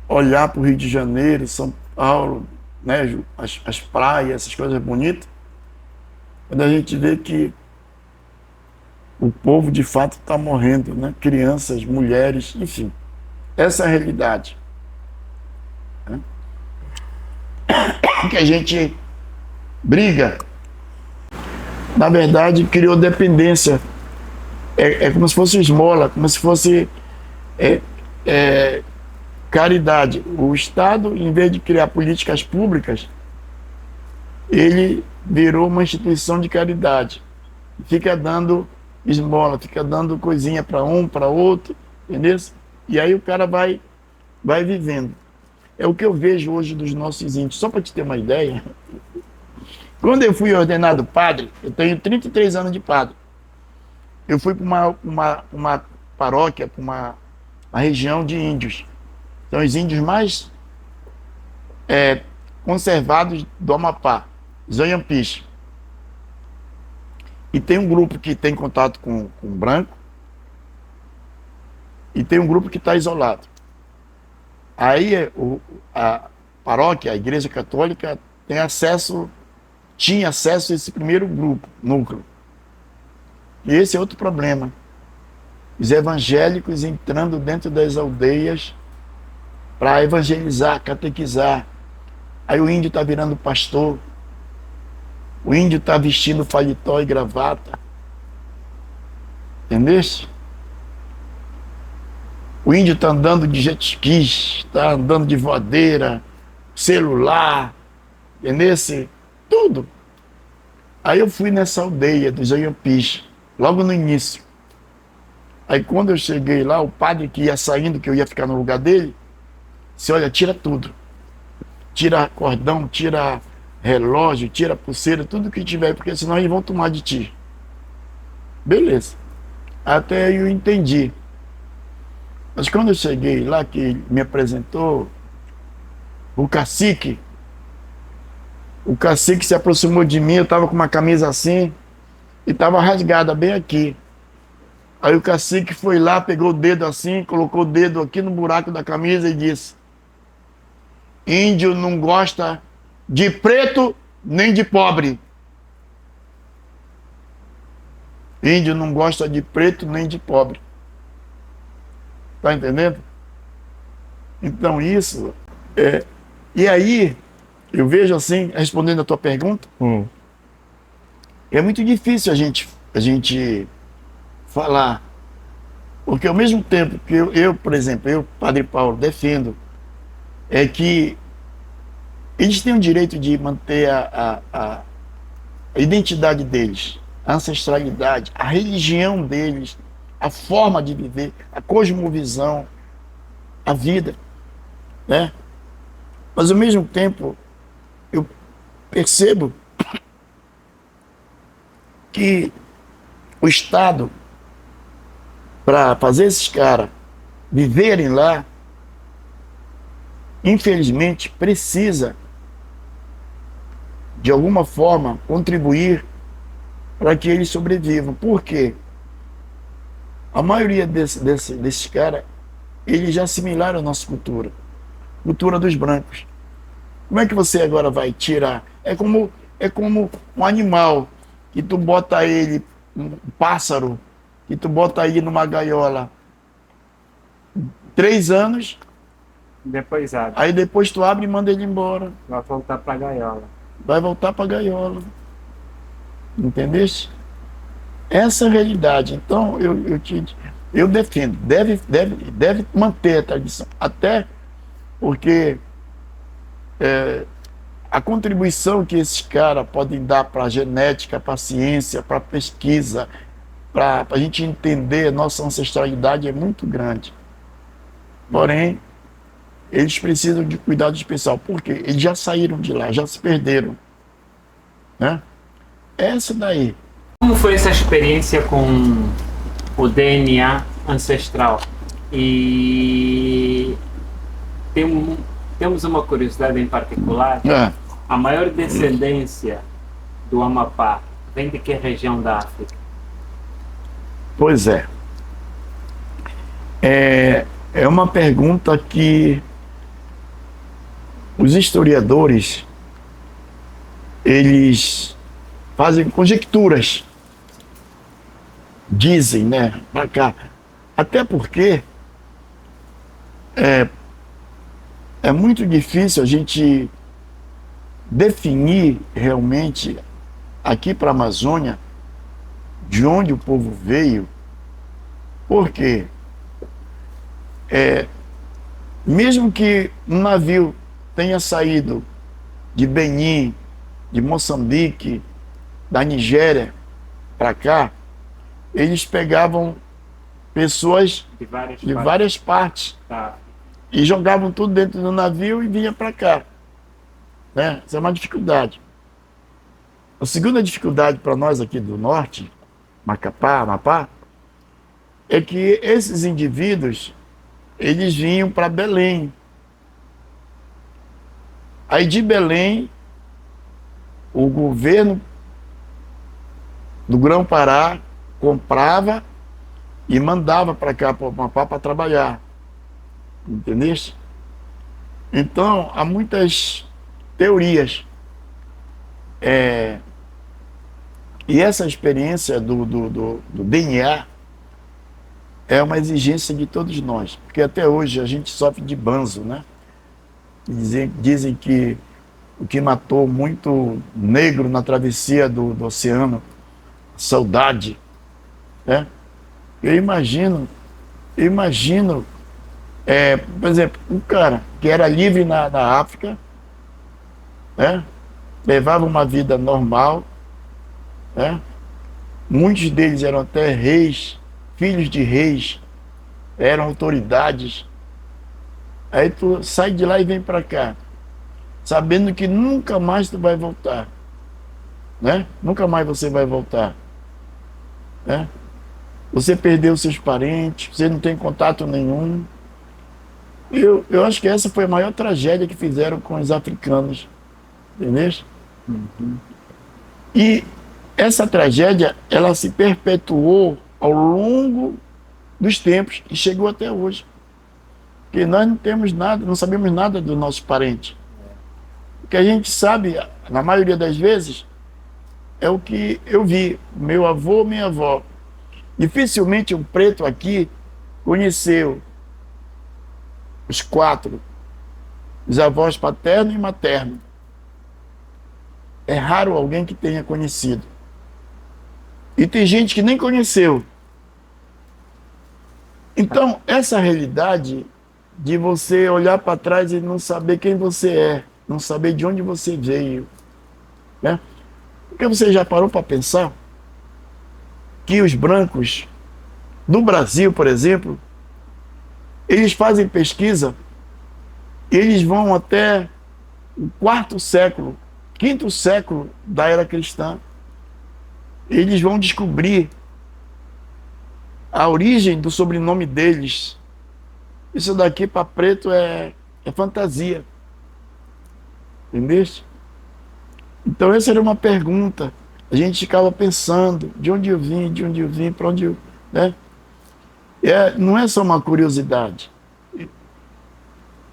olhar para o Rio de Janeiro, São Paulo, né? As praias, essas coisas bonitas, quando a gente vê que o povo de fato está morrendo, né? Crianças, mulheres, enfim. Essa é a realidade. Né? Que a gente briga, na verdade, criou dependência. É como se fosse esmola, como se fosse caridade. O Estado, em vez de criar políticas públicas, ele virou uma instituição de caridade. Fica dando esmola, fica dando coisinha para um, para outro, entendeu? E aí o cara vai vivendo. É o que eu vejo hoje dos nossos índios. Só para te ter uma ideia, quando eu fui ordenado padre, eu tenho 33 anos de padre, eu fui para uma paróquia, para uma região de índios. São os índios mais conservados do Amapá, Zonhampiche. E tem um grupo que tem contato com branco e tem um grupo que está isolado. Aí a paróquia, a Igreja Católica, tinha acesso a esse primeiro grupo, núcleo. E esse é outro problema. Os evangélicos entrando dentro das aldeias para evangelizar, catequizar. Aí o índio está virando pastor. O índio está vestindo paletó e gravata. Entendeste? O índio está andando de jet ski, está andando de voadeira, celular, entendesse? Tudo. Aí eu fui nessa aldeia dos Ayampis, logo no início. Aí quando eu cheguei lá, o padre que ia saindo, que eu ia ficar no lugar dele, disse, olha, tira tudo. Tira cordão, tira relógio, tira pulseira, tudo que tiver, porque senão eles vão tomar de ti. Beleza. Até aí eu entendi. Mas quando eu cheguei lá, que me apresentou o cacique se aproximou de mim, eu estava com uma camisa assim, e estava rasgada bem aqui. Aí o cacique foi lá, pegou o dedo assim, colocou o dedo aqui no buraco da camisa e disse, índio não gosta de preto nem de pobre. Índio não gosta de preto nem de pobre. Tá entendendo? Então isso é... E aí, eu vejo assim, respondendo a tua pergunta, é muito difícil a gente falar. Porque ao mesmo tempo que por exemplo, eu, Padre Paulo, defendo, é que eles têm o direito de manter a identidade deles, a ancestralidade, a religião deles, a forma de viver, a cosmovisão, a vida, né? Mas ao mesmo tempo, eu percebo que o Estado, para fazer esses caras viverem lá, infelizmente precisa, de alguma forma, contribuir para que eles sobrevivam. Por quê? A maioria desses caras, eles já assimilaram a nossa cultura dos brancos. Como é que você agora vai tirar? É como um animal, que tu bota ele, um pássaro, que tu bota ele numa gaiola 3 anos, Depois abre. aí depois tu abre e manda ele embora. Vai voltar pra gaiola. Vai voltar para a gaiola. Entendeste? Essa é a realidade. Então, eu defendo. Deve manter a tradição. Até porque a contribuição que esses caras podem dar para a genética, para a ciência, para a pesquisa, para a gente entender a nossa ancestralidade é muito grande. Porém, eles precisam de cuidado especial. Por quê? Eles já saíram de lá, já se perderam. Né? Essa daí. Como foi essa experiência com o DNA ancestral? E temos uma curiosidade em particular. A maior descendência do Amapá vem de que região da África? Pois é. É uma pergunta que os historiadores eles fazem conjecturas, dizem, né, para cá. Até porque é muito difícil a gente definir realmente aqui para a Amazônia de onde o povo veio, porque mesmo que um navio tenha saído de Benin, de Moçambique, da Nigéria para cá, eles pegavam pessoas de várias partes e jogavam tudo dentro do navio e vinha para cá. Né? Isso é uma dificuldade. A segunda dificuldade para nós aqui do norte, Macapá, Amapá, é que esses indivíduos, eles vinham para Belém. Aí de Belém, o governo do Grão-Pará comprava e mandava para cá, para o Amapá, para trabalhar. Entendeste? Então, há muitas teorias. E essa experiência do DNA é uma exigência de todos nós, porque até hoje a gente sofre de banzo, né? Dizem que o que matou muito negro na travessia do oceano, saudade, né? Eu imagino, por exemplo, um cara que era livre na África, né? Levava uma vida normal, né? Muitos deles eram até reis, filhos de reis, eram autoridades. Aí tu sai de lá e vem para cá, sabendo que nunca mais tu vai voltar, né? Nunca mais você vai voltar, né? Você perdeu seus parentes, você não tem contato nenhum. Eu acho que essa foi a maior tragédia que fizeram com os africanos, entendeu? E essa tragédia, ela se perpetuou ao longo dos tempos e chegou até hoje. Porque nós não temos nada, não sabemos nada dos nossos parentes. O que a gente sabe, na maioria das vezes, é o que eu vi, meu avô, minha avó. Dificilmente um preto aqui conheceu os 4, os avós paterno e materno. É raro alguém que tenha conhecido. E tem gente que nem conheceu. Então, essa realidade de você olhar para trás e não saber quem você é, não saber de onde você veio, né? Porque você já parou para pensar que os brancos do Brasil, por exemplo, eles fazem pesquisa, eles vão até o 4º século, 5º século da era cristã. Eles vão descobrir a origem do sobrenome deles. Isso daqui para preto é fantasia. Entendeu? Então essa era uma pergunta. A gente ficava pensando, de onde eu vim, para onde eu... Né? Não é só uma curiosidade.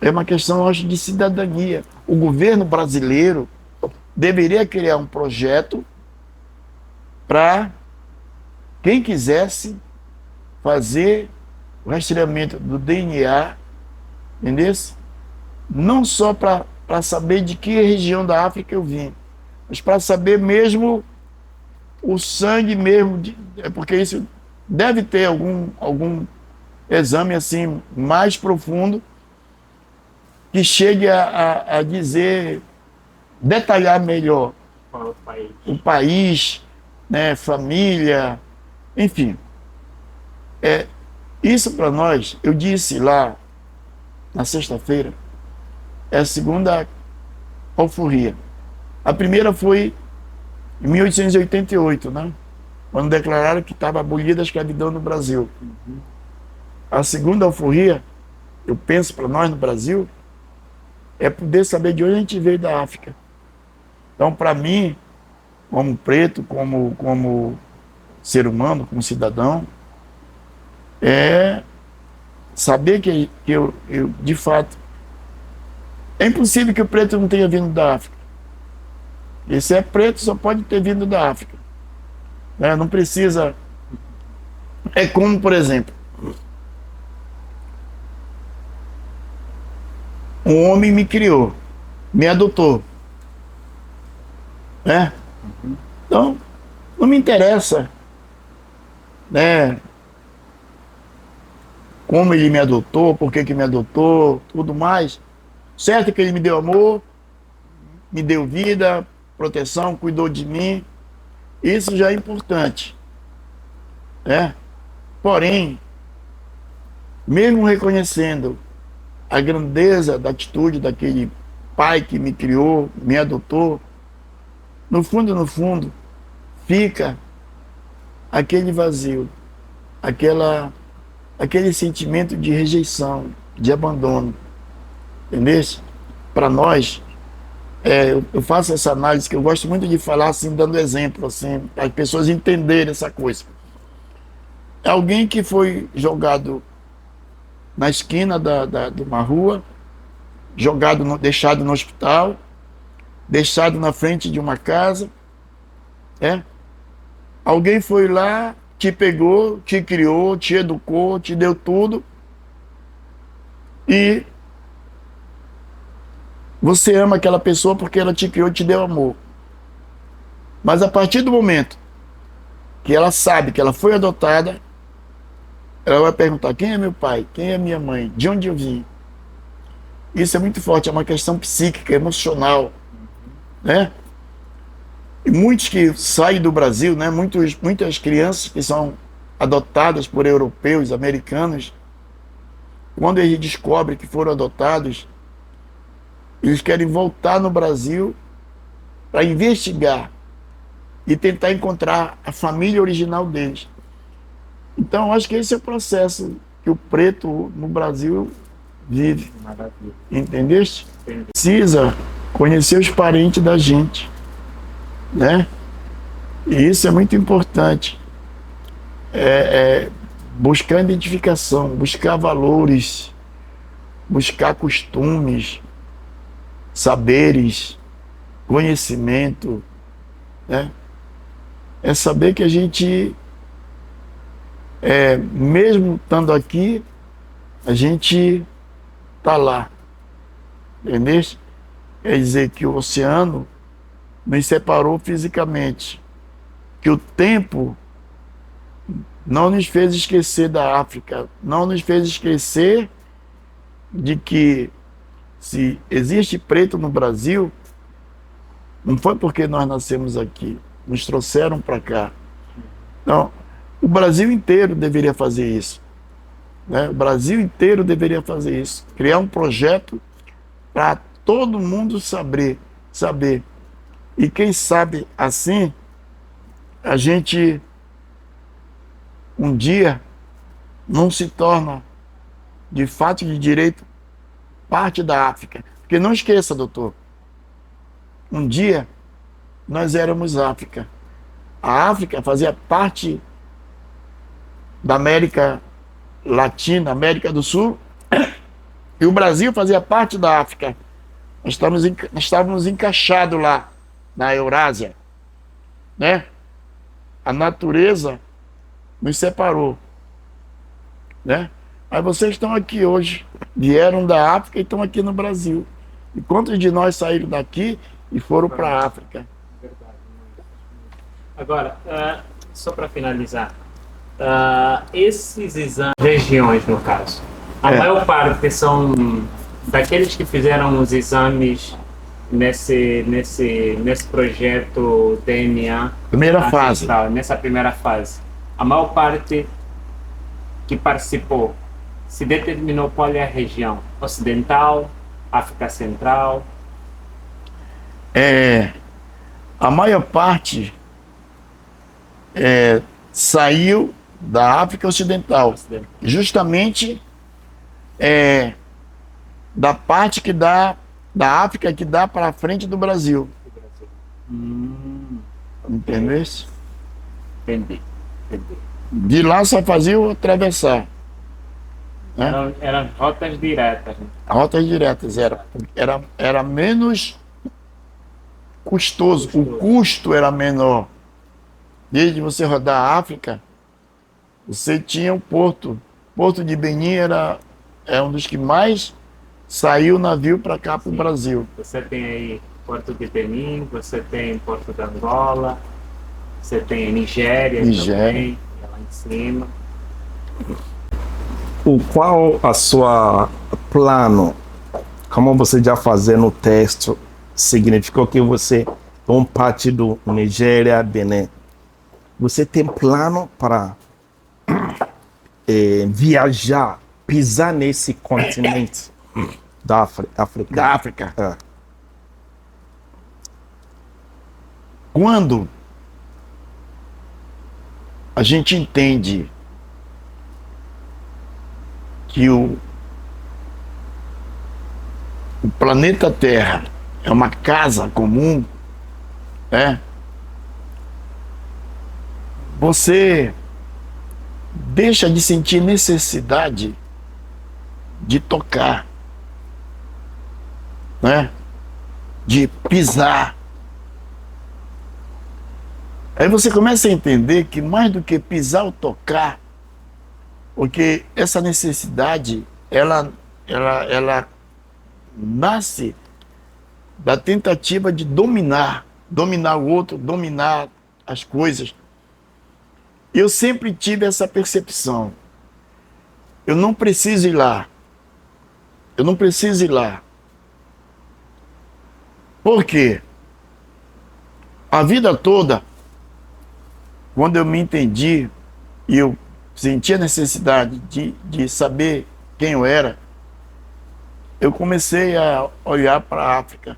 É uma questão, eu acho, de cidadania. O governo brasileiro deveria criar um projeto para quem quisesse fazer o rastreamento do DNA, entendeu? Não só para saber de que região da África eu vim, mas para saber mesmo o sangue mesmo, porque isso deve ter algum exame assim mais profundo que chegue a dizer, detalhar melhor o país, né, família, enfim. Isso para nós, eu disse lá na sexta-feira, é a segunda alforria. A primeira foi em 1888, né? Quando declararam que estava abolida a escravidão no Brasil. A segunda alforria, eu penso para nós no Brasil, é poder saber de onde a gente veio da África. Então, para mim, como preto, como ser humano, como cidadão, é saber que eu, de fato, é impossível que o preto não tenha vindo da África. E se é preto, só pode ter vindo da África. Não precisa... É como, por exemplo, um homem me criou, me adotou. Né? Então, não me interessa, né, como ele me adotou, por que me adotou, tudo mais. Certo que ele me deu amor, me deu vida, proteção, cuidou de mim. Isso já é importante, né? Porém, mesmo reconhecendo a grandeza da atitude daquele pai que me criou, me adotou, no fundo, fica aquele vazio, aquele sentimento de rejeição, de abandono. Entendeu? Para nós, eu faço essa análise que eu gosto muito de falar assim, dando exemplo, assim, para as pessoas entenderem essa coisa. É alguém que foi jogado na esquina de uma rua, deixado no hospital, deixado na frente de uma casa. Alguém foi lá, te pegou, te criou, te educou, te deu tudo, e você ama aquela pessoa porque ela te criou, te deu amor. Mas a partir do momento que ela sabe que ela foi adotada, ela vai perguntar: quem é meu pai? Quem é minha mãe? De onde eu vim? Isso é muito forte, é uma questão psíquica, emocional, né? E muitos que saem do Brasil, né? Muitas crianças que são adotadas por europeus, americanos, quando eles descobrem que foram adotados, eles querem voltar no Brasil para investigar e tentar encontrar a família original deles. Então, acho que esse é o processo que o preto no Brasil vive. Maravilha. Entendeste? Entendi. Precisa conhecer os parentes da gente, né? E isso é muito importante. Buscar identificação, buscar valores, buscar costumes, saberes, conhecimento, né? É saber que a gente, mesmo estando aqui, a gente está lá, entendeu? Quer dizer que o oceano nos separou fisicamente, que o tempo não nos fez esquecer da África, não nos fez esquecer de que se existe preto no Brasil, não foi porque nós nascemos aqui, nos trouxeram para cá. Não, o Brasil inteiro deveria fazer isso, né? O Brasil inteiro deveria fazer isso, criar um projeto para todo mundo saber. E quem sabe assim, a gente um dia não se torna de fato e de direito parte da África. Porque não esqueça, doutor, um dia nós éramos África. A África fazia parte da América Latina, América do Sul, e o Brasil fazia parte da África. Nós estávamos encaixados lá, na Eurásia, né? A natureza nos separou, né? Aí vocês estão aqui hoje, vieram da África e estão aqui no Brasil. E quantos de nós saíram daqui e foram para a África? Verdade. Agora, só para finalizar, esses exames, regiões no caso, a maior parte são daqueles que fizeram os exames nesse projeto DNA. Primeira fase. Nessa primeira fase. A maior parte que participou se determinou qual é a região? Ocidental, África Central? A maior parte saiu da África Ocidental. Justamente da parte que dá da África que dá para frente do Brasil. Entendeu isso? Entendi. De lá só fazia o atravessar. Né? Eram rotas diretas. Né? Rotas diretas. Era menos custoso. O custo era menor. Desde você rodar a África, você tinha um porto. O Porto de Benin é um dos que mais saiu navio para cá, para o Brasil. Você tem aí Porto de Benin, você tem Porto de Angola, você tem Nigéria. Também, lá em cima. Qual a sua plano? Como você já fazendo no texto, significou que você é um parte do Nigéria, Benin. Você tem plano para viajar, pisar nesse continente da África? Da África. Quando a gente entende que o planeta Terra é uma casa comum, você deixa de sentir necessidade de tocar, de pisar. Aí você começa a entender que mais do que pisar ou tocar, porque essa necessidade, ela nasce da tentativa de dominar o outro, dominar as coisas. Eu sempre tive essa percepção. Eu não preciso ir lá. Por quê? A vida toda, quando eu me entendi e eu senti a necessidade de saber quem eu era, eu comecei a olhar para a África.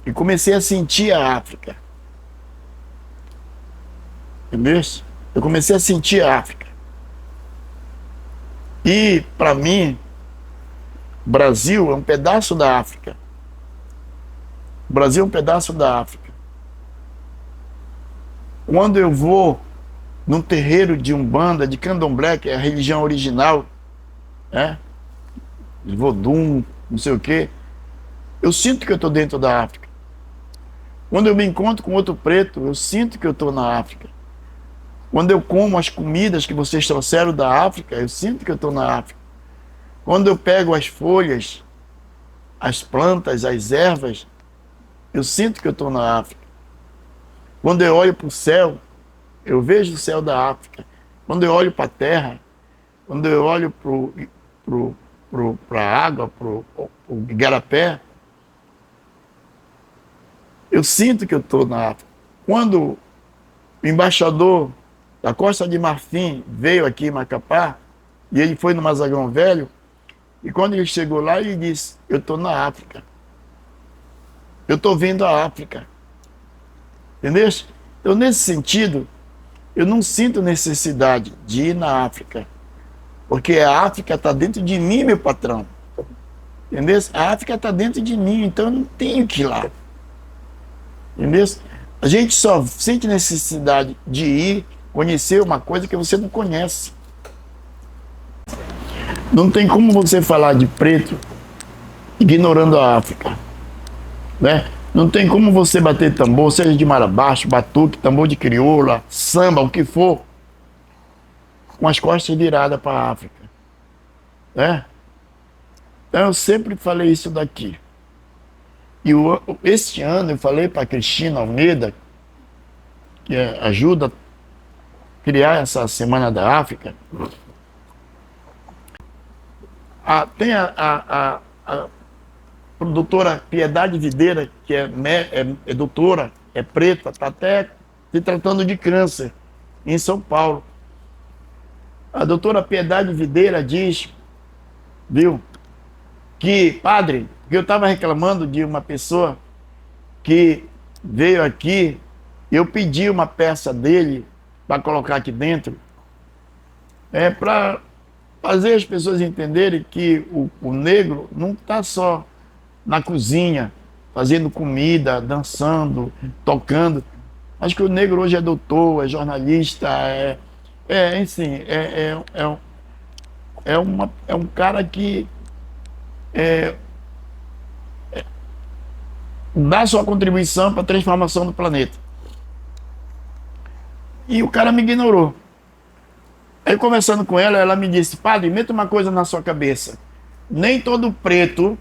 E comecei a sentir a África. Entendeu? Eu comecei a sentir a África. E, para mim, o Brasil é um pedaço da África. O Brasil é um pedaço da África. Quando eu vou num terreiro de Umbanda, de Candomblé, que é a religião original, né? De Vodum, não sei o quê, eu sinto que eu estou dentro da África. Quando eu me encontro com outro preto, eu sinto que eu estou na África. Quando eu como as comidas que vocês trouxeram da África, eu sinto que eu estou na África. Quando eu pego as folhas, as plantas, as ervas, eu sinto que eu estou na África. Quando eu olho para o céu, eu vejo o céu da África. Quando eu olho para a terra, quando eu olho para a água, para o igarapé, eu sinto que eu estou na África. Quando o embaixador da Costa de Marfim veio aqui em Macapá, e ele foi no Mazagrão Velho, e quando ele chegou lá, ele disse, eu estou na África. Eu estou vendo a África. Entendeu? Então, nesse sentido, eu não sinto necessidade de ir na África, porque a África está dentro de mim, meu patrão. Entendeu? A África está dentro de mim, então eu não tenho que ir lá. Entendeu? A gente só sente necessidade de ir conhecer uma coisa que você não conhece. Não tem como você falar de preto ignorando a África, né? Não tem como você bater tambor, seja de marabaixo, batuque, tambor de crioula, samba, o que for, com as costas viradas para a África, né? Então eu sempre falei isso daqui. E este ano eu falei para a Cristina Almeida, que ajuda a criar essa Semana da África. Tem a doutora Piedade Videira, que é doutora, é preta, está até se tratando de câncer em São Paulo. A doutora Piedade Videira diz, viu, que, padre, que eu estava reclamando de uma pessoa que veio aqui, eu pedi uma peça dele para colocar aqui dentro, para fazer as pessoas entenderem que o negro não está só na cozinha, fazendo comida, dançando, tocando. Acho que o negro hoje é doutor, é jornalista, enfim, é um cara que dá sua contribuição para a transformação do planeta. E o cara me ignorou. Aí, conversando com ela, ela me disse, padre, meta uma coisa na sua cabeça. Nem todo preto,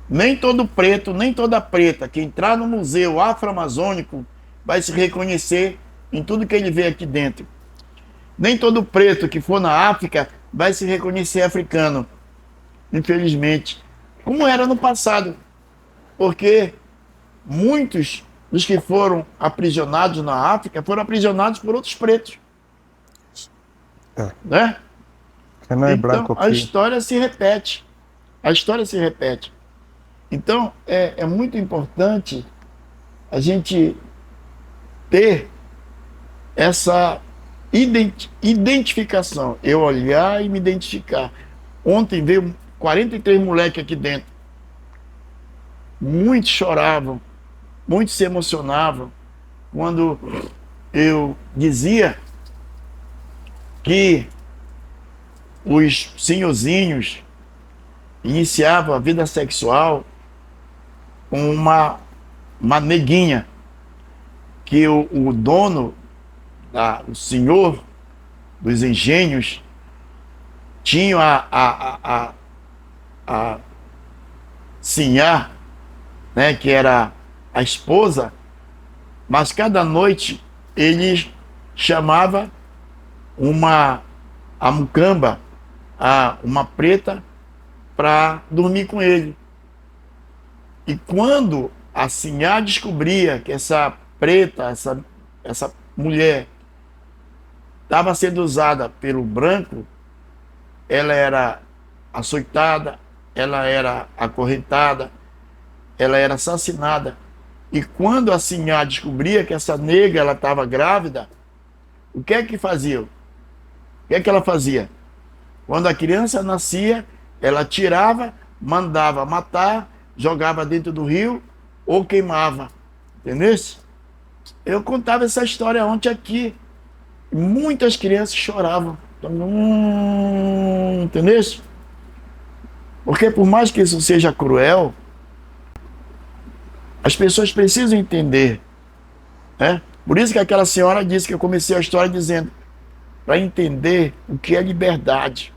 nem toda preta que entrar no museu afro-amazônico vai se reconhecer em tudo que ele vê aqui dentro. Nem todo preto que for na África vai se reconhecer africano, infelizmente. Como era no passado. Porque muitos dos que foram aprisionados na África foram aprisionados por outros pretos. Né? Não é então, branco a história se repete. A história se repete. Então, é muito importante a gente ter essa identificação. Eu olhar e me identificar. Ontem veio 43 moleques aqui dentro. Muitos choravam, muitos se emocionavam quando eu dizia que os senhorzinhos iniciavam a vida sexual com uma neguinha, que o dono, o senhor dos engenhos, tinha a Sinhá, né, que era a esposa, mas cada noite ele chamava a mucamba, uma preta, para dormir com ele. E quando a Sinhá descobria que essa preta, essa mulher, estava sendo usada pelo branco, ela era açoitada, ela era acorrentada, ela era assassinada. E quando a Sinhá descobria que essa negra ela estava grávida, o que é que fazia? O que é que ela fazia? Quando a criança nascia, ela tirava, mandava matar, jogava dentro do rio ou queimava. Entendeu? Eu contava essa história ontem aqui. Muitas crianças choravam. Entendeu? Porque por mais que isso seja cruel, as pessoas precisam entender, né? Por isso que aquela senhora disse que eu comecei a história dizendo, para entender o que é liberdade,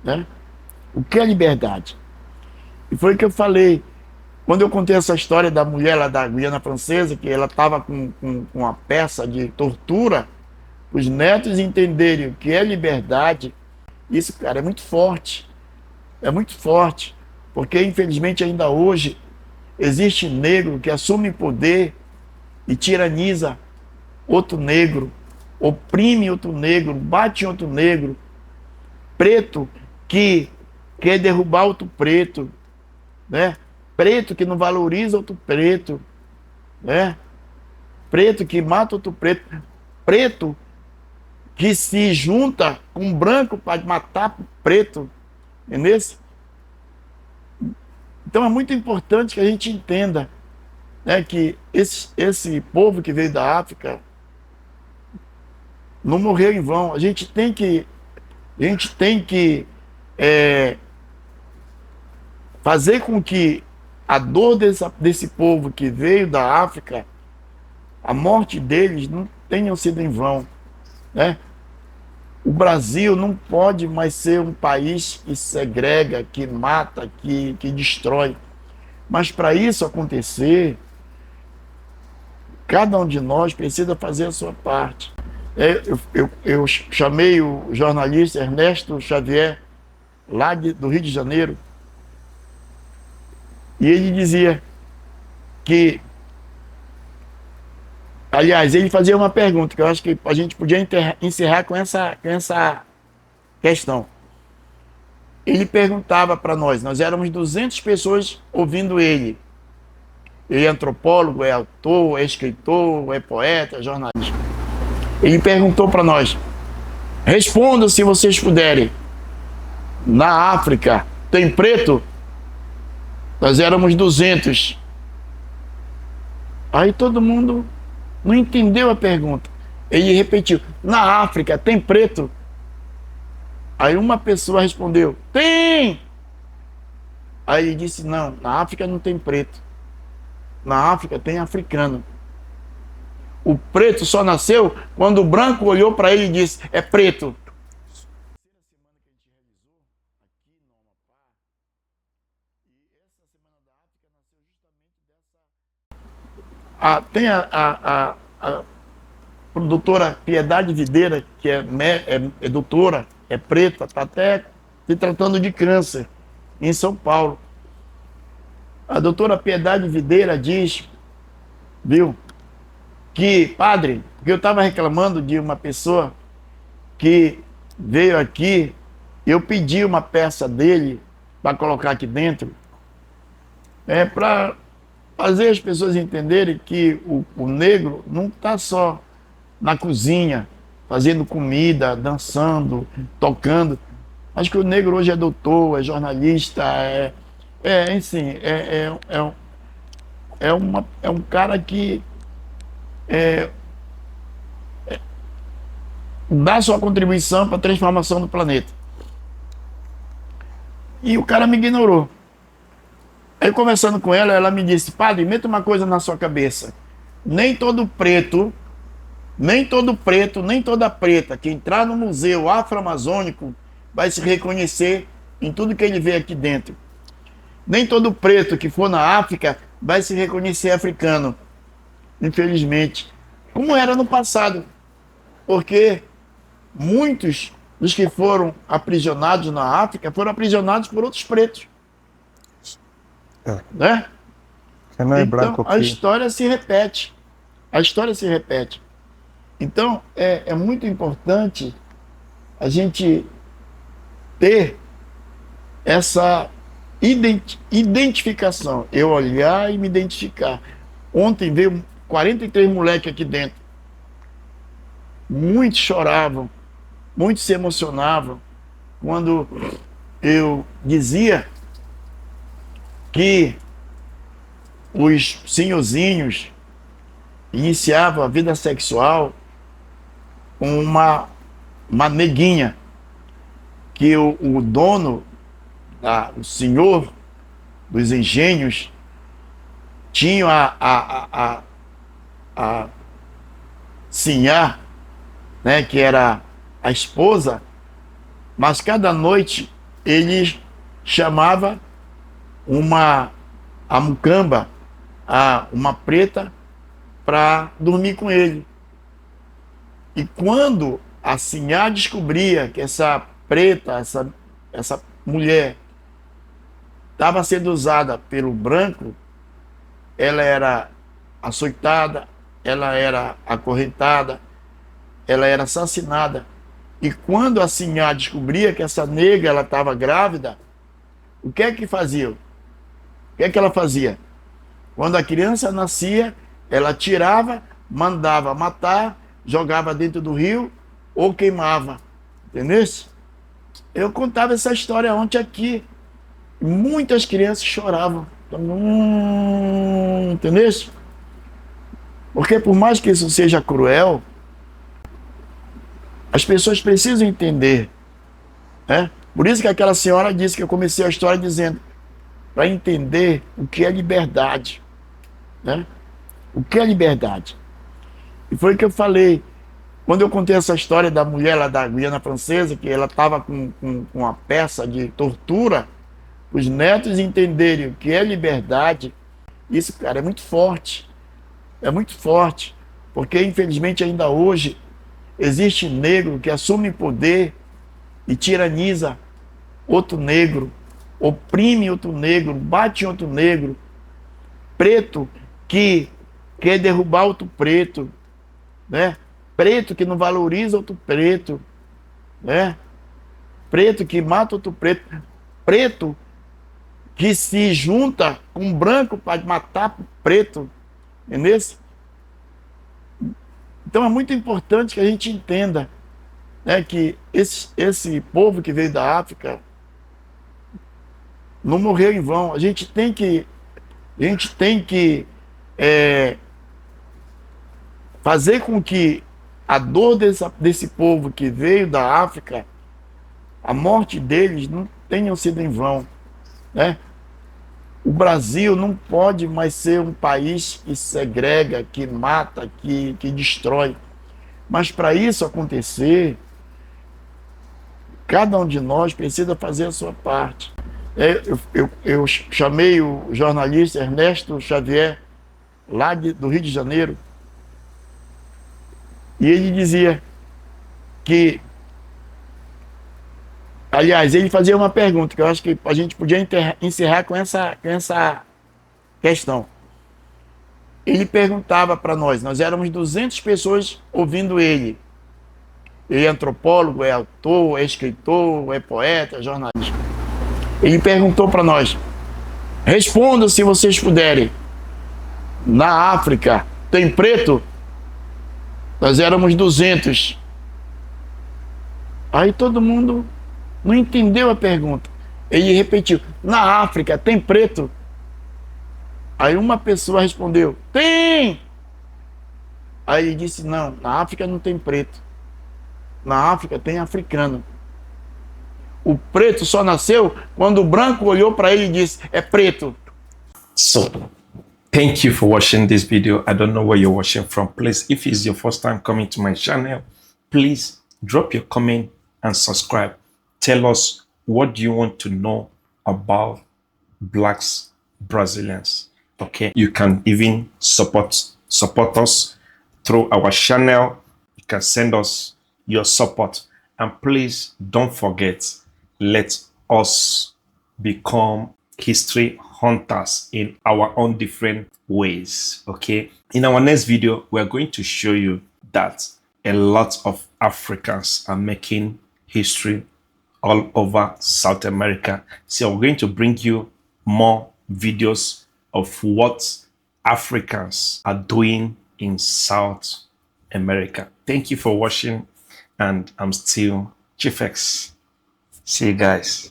né? O que é liberdade? E foi o que eu falei. Quando eu contei essa história da mulher lá da Guiana Francesa, que ela estava com uma peça de tortura, os netos entenderem o que é liberdade, isso, cara, é muito forte. É muito forte. Porque, infelizmente, ainda hoje, existe negro que assume poder e tiraniza outro negro, oprime outro negro, bate em outro negro, preto que quer derrubar outro preto, né? Preto que não valoriza outro preto, né? Preto que mata outro preto, preto que se junta com branco para matar preto, entendeu? Então é muito importante que a gente entenda, né, que esse povo que veio da África não morreu em vão. A gente tem que fazer com que a dor desse povo que veio da África, a morte deles não tenha sido em vão, né? O Brasil não pode mais ser um país que segrega, que mata, que destrói. Mas para isso acontecer, cada um de nós precisa fazer a sua parte. Eu chamei o jornalista Ernesto Xavier, lá do Rio de Janeiro, e ele dizia que, aliás, ele fazia uma pergunta que eu acho que a gente podia encerrar com essa questão. Ele perguntava para nós éramos 200 pessoas ouvindo ele. Ele é antropólogo, é autor, é escritor, é poeta, é jornalista. Ele perguntou para nós, respondam se vocês puderem, na África tem preto? Nós éramos 200. Aí todo mundo não entendeu a pergunta. Ele repetiu, na África tem preto? Aí uma pessoa respondeu, tem! Aí ele disse, não, na África não tem preto. Na África tem africano. O preto só nasceu quando o branco olhou para ele e disse, é preto. Tem a doutora Piedade Videira, que é doutora, é preta, está até se tratando de câncer em São Paulo. A doutora Piedade Videira diz, viu, que, padre, porque eu estava reclamando de uma pessoa que veio aqui, eu pedi uma peça dele para colocar aqui dentro, para fazer as pessoas entenderem que o negro não está só na cozinha, fazendo comida, dançando, tocando, mas que o negro hoje é doutor, é jornalista, enfim, é um cara que dá sua contribuição para a transformação do planeta. E o cara me ignorou. Aí, conversando com ela, ela me disse, padre, meta uma coisa na sua cabeça. Nem todo preto, nem toda preta que entrar no museu afro-amazônico vai se reconhecer em tudo que ele vê aqui dentro. Nem todo preto que for na África vai se reconhecer africano. Infelizmente. Como era no passado. Porque muitos dos que foram aprisionados na África foram aprisionados por outros pretos. Né? não é Então, branco a aqui. história se repete. A história se repete. Então, é muito importante a gente ter essa identificação. Eu olhar e me identificar. Ontem veio 43 moleques aqui dentro. Muitos choravam, muitos se emocionavam quando eu dizia que os senhorzinhos iniciavam a vida sexual com uma neguinha, que o dono, o senhor dos engenhos, tinha a sinhá, né, que era a esposa, mas cada noite ele chamava a mucamba, uma preta, para dormir com ele. E quando a sinhá descobria que essa preta, essa mulher, estava sendo usada pelo branco, ela era açoitada, ela era acorrentada, ela era assassinada. E quando a sinhá descobria que essa nega ela estava grávida, o que é que fazia? O que é que ela fazia? Quando a criança nascia, ela tirava, mandava matar, jogava dentro do rio ou queimava. Entendeu? Eu contava essa história ontem aqui. Muitas crianças choravam. Entendeu? Porque por mais que isso seja cruel, as pessoas precisam entender, né? Por isso que aquela senhora disse, que eu comecei a história dizendo, para entender o que é liberdade, né? O que é liberdade? E foi o que eu falei, quando eu contei essa história da mulher lá da Guiana Francesa, que ela estava com uma peça de tortura, os netos entenderem o que é liberdade. Isso, cara, é muito forte. É muito forte. Porque, infelizmente, ainda hoje, existe negro que assume poder e tiraniza outro negro, oprime outro negro, bate em outro negro, preto que quer derrubar outro preto, né? Preto que não valoriza outro preto, né? Preto que mata outro preto, preto que se junta com branco para matar preto, entendeu? Então é muito importante que a gente entenda, né, que esse povo que veio da África não morreu em vão. A gente tem que fazer com que a dor desse povo que veio da África, a morte deles não tenha sido em vão, né? O Brasil não pode mais ser um país que segrega, que mata, que destrói. Mas para isso acontecer, cada um de nós precisa fazer a sua parte. Eu chamei o jornalista Ernesto Xavier, lá do Rio de Janeiro, e ele dizia que, aliás, ele fazia uma pergunta que eu acho que a gente podia encerrar com essa questão. Ele perguntava para nós éramos 200 pessoas ouvindo ele. Ele é antropólogo, é autor, é escritor, é poeta, é jornalista. Ele perguntou para nós, respondam se vocês puderem, na África tem preto? Nós éramos 200. Aí todo mundo não entendeu a pergunta. Ele repetiu, na África tem preto? Aí uma pessoa respondeu, tem! Aí ele disse, não, na África não tem preto. Na África tem africano. O preto só nasceu quando o branco olhou para ele e disse, é preto. So, thank you for watching this video. I don't know where you're watching from. Please, if it's your first time coming to my channel, please drop your comment and subscribe. Tell us, what do you want to know about blacks, Brazilians? Okay, you can even support us through our channel. You can send us your support, and please don't forget, let us become history hunters in our own different ways. Okay. In our next video, we're going to show you that a lot of Africans are making history all over South America. So we're going to bring you more videos of what Africans are doing in South America. Thank you for watching, and I'm still Chief X. See you guys.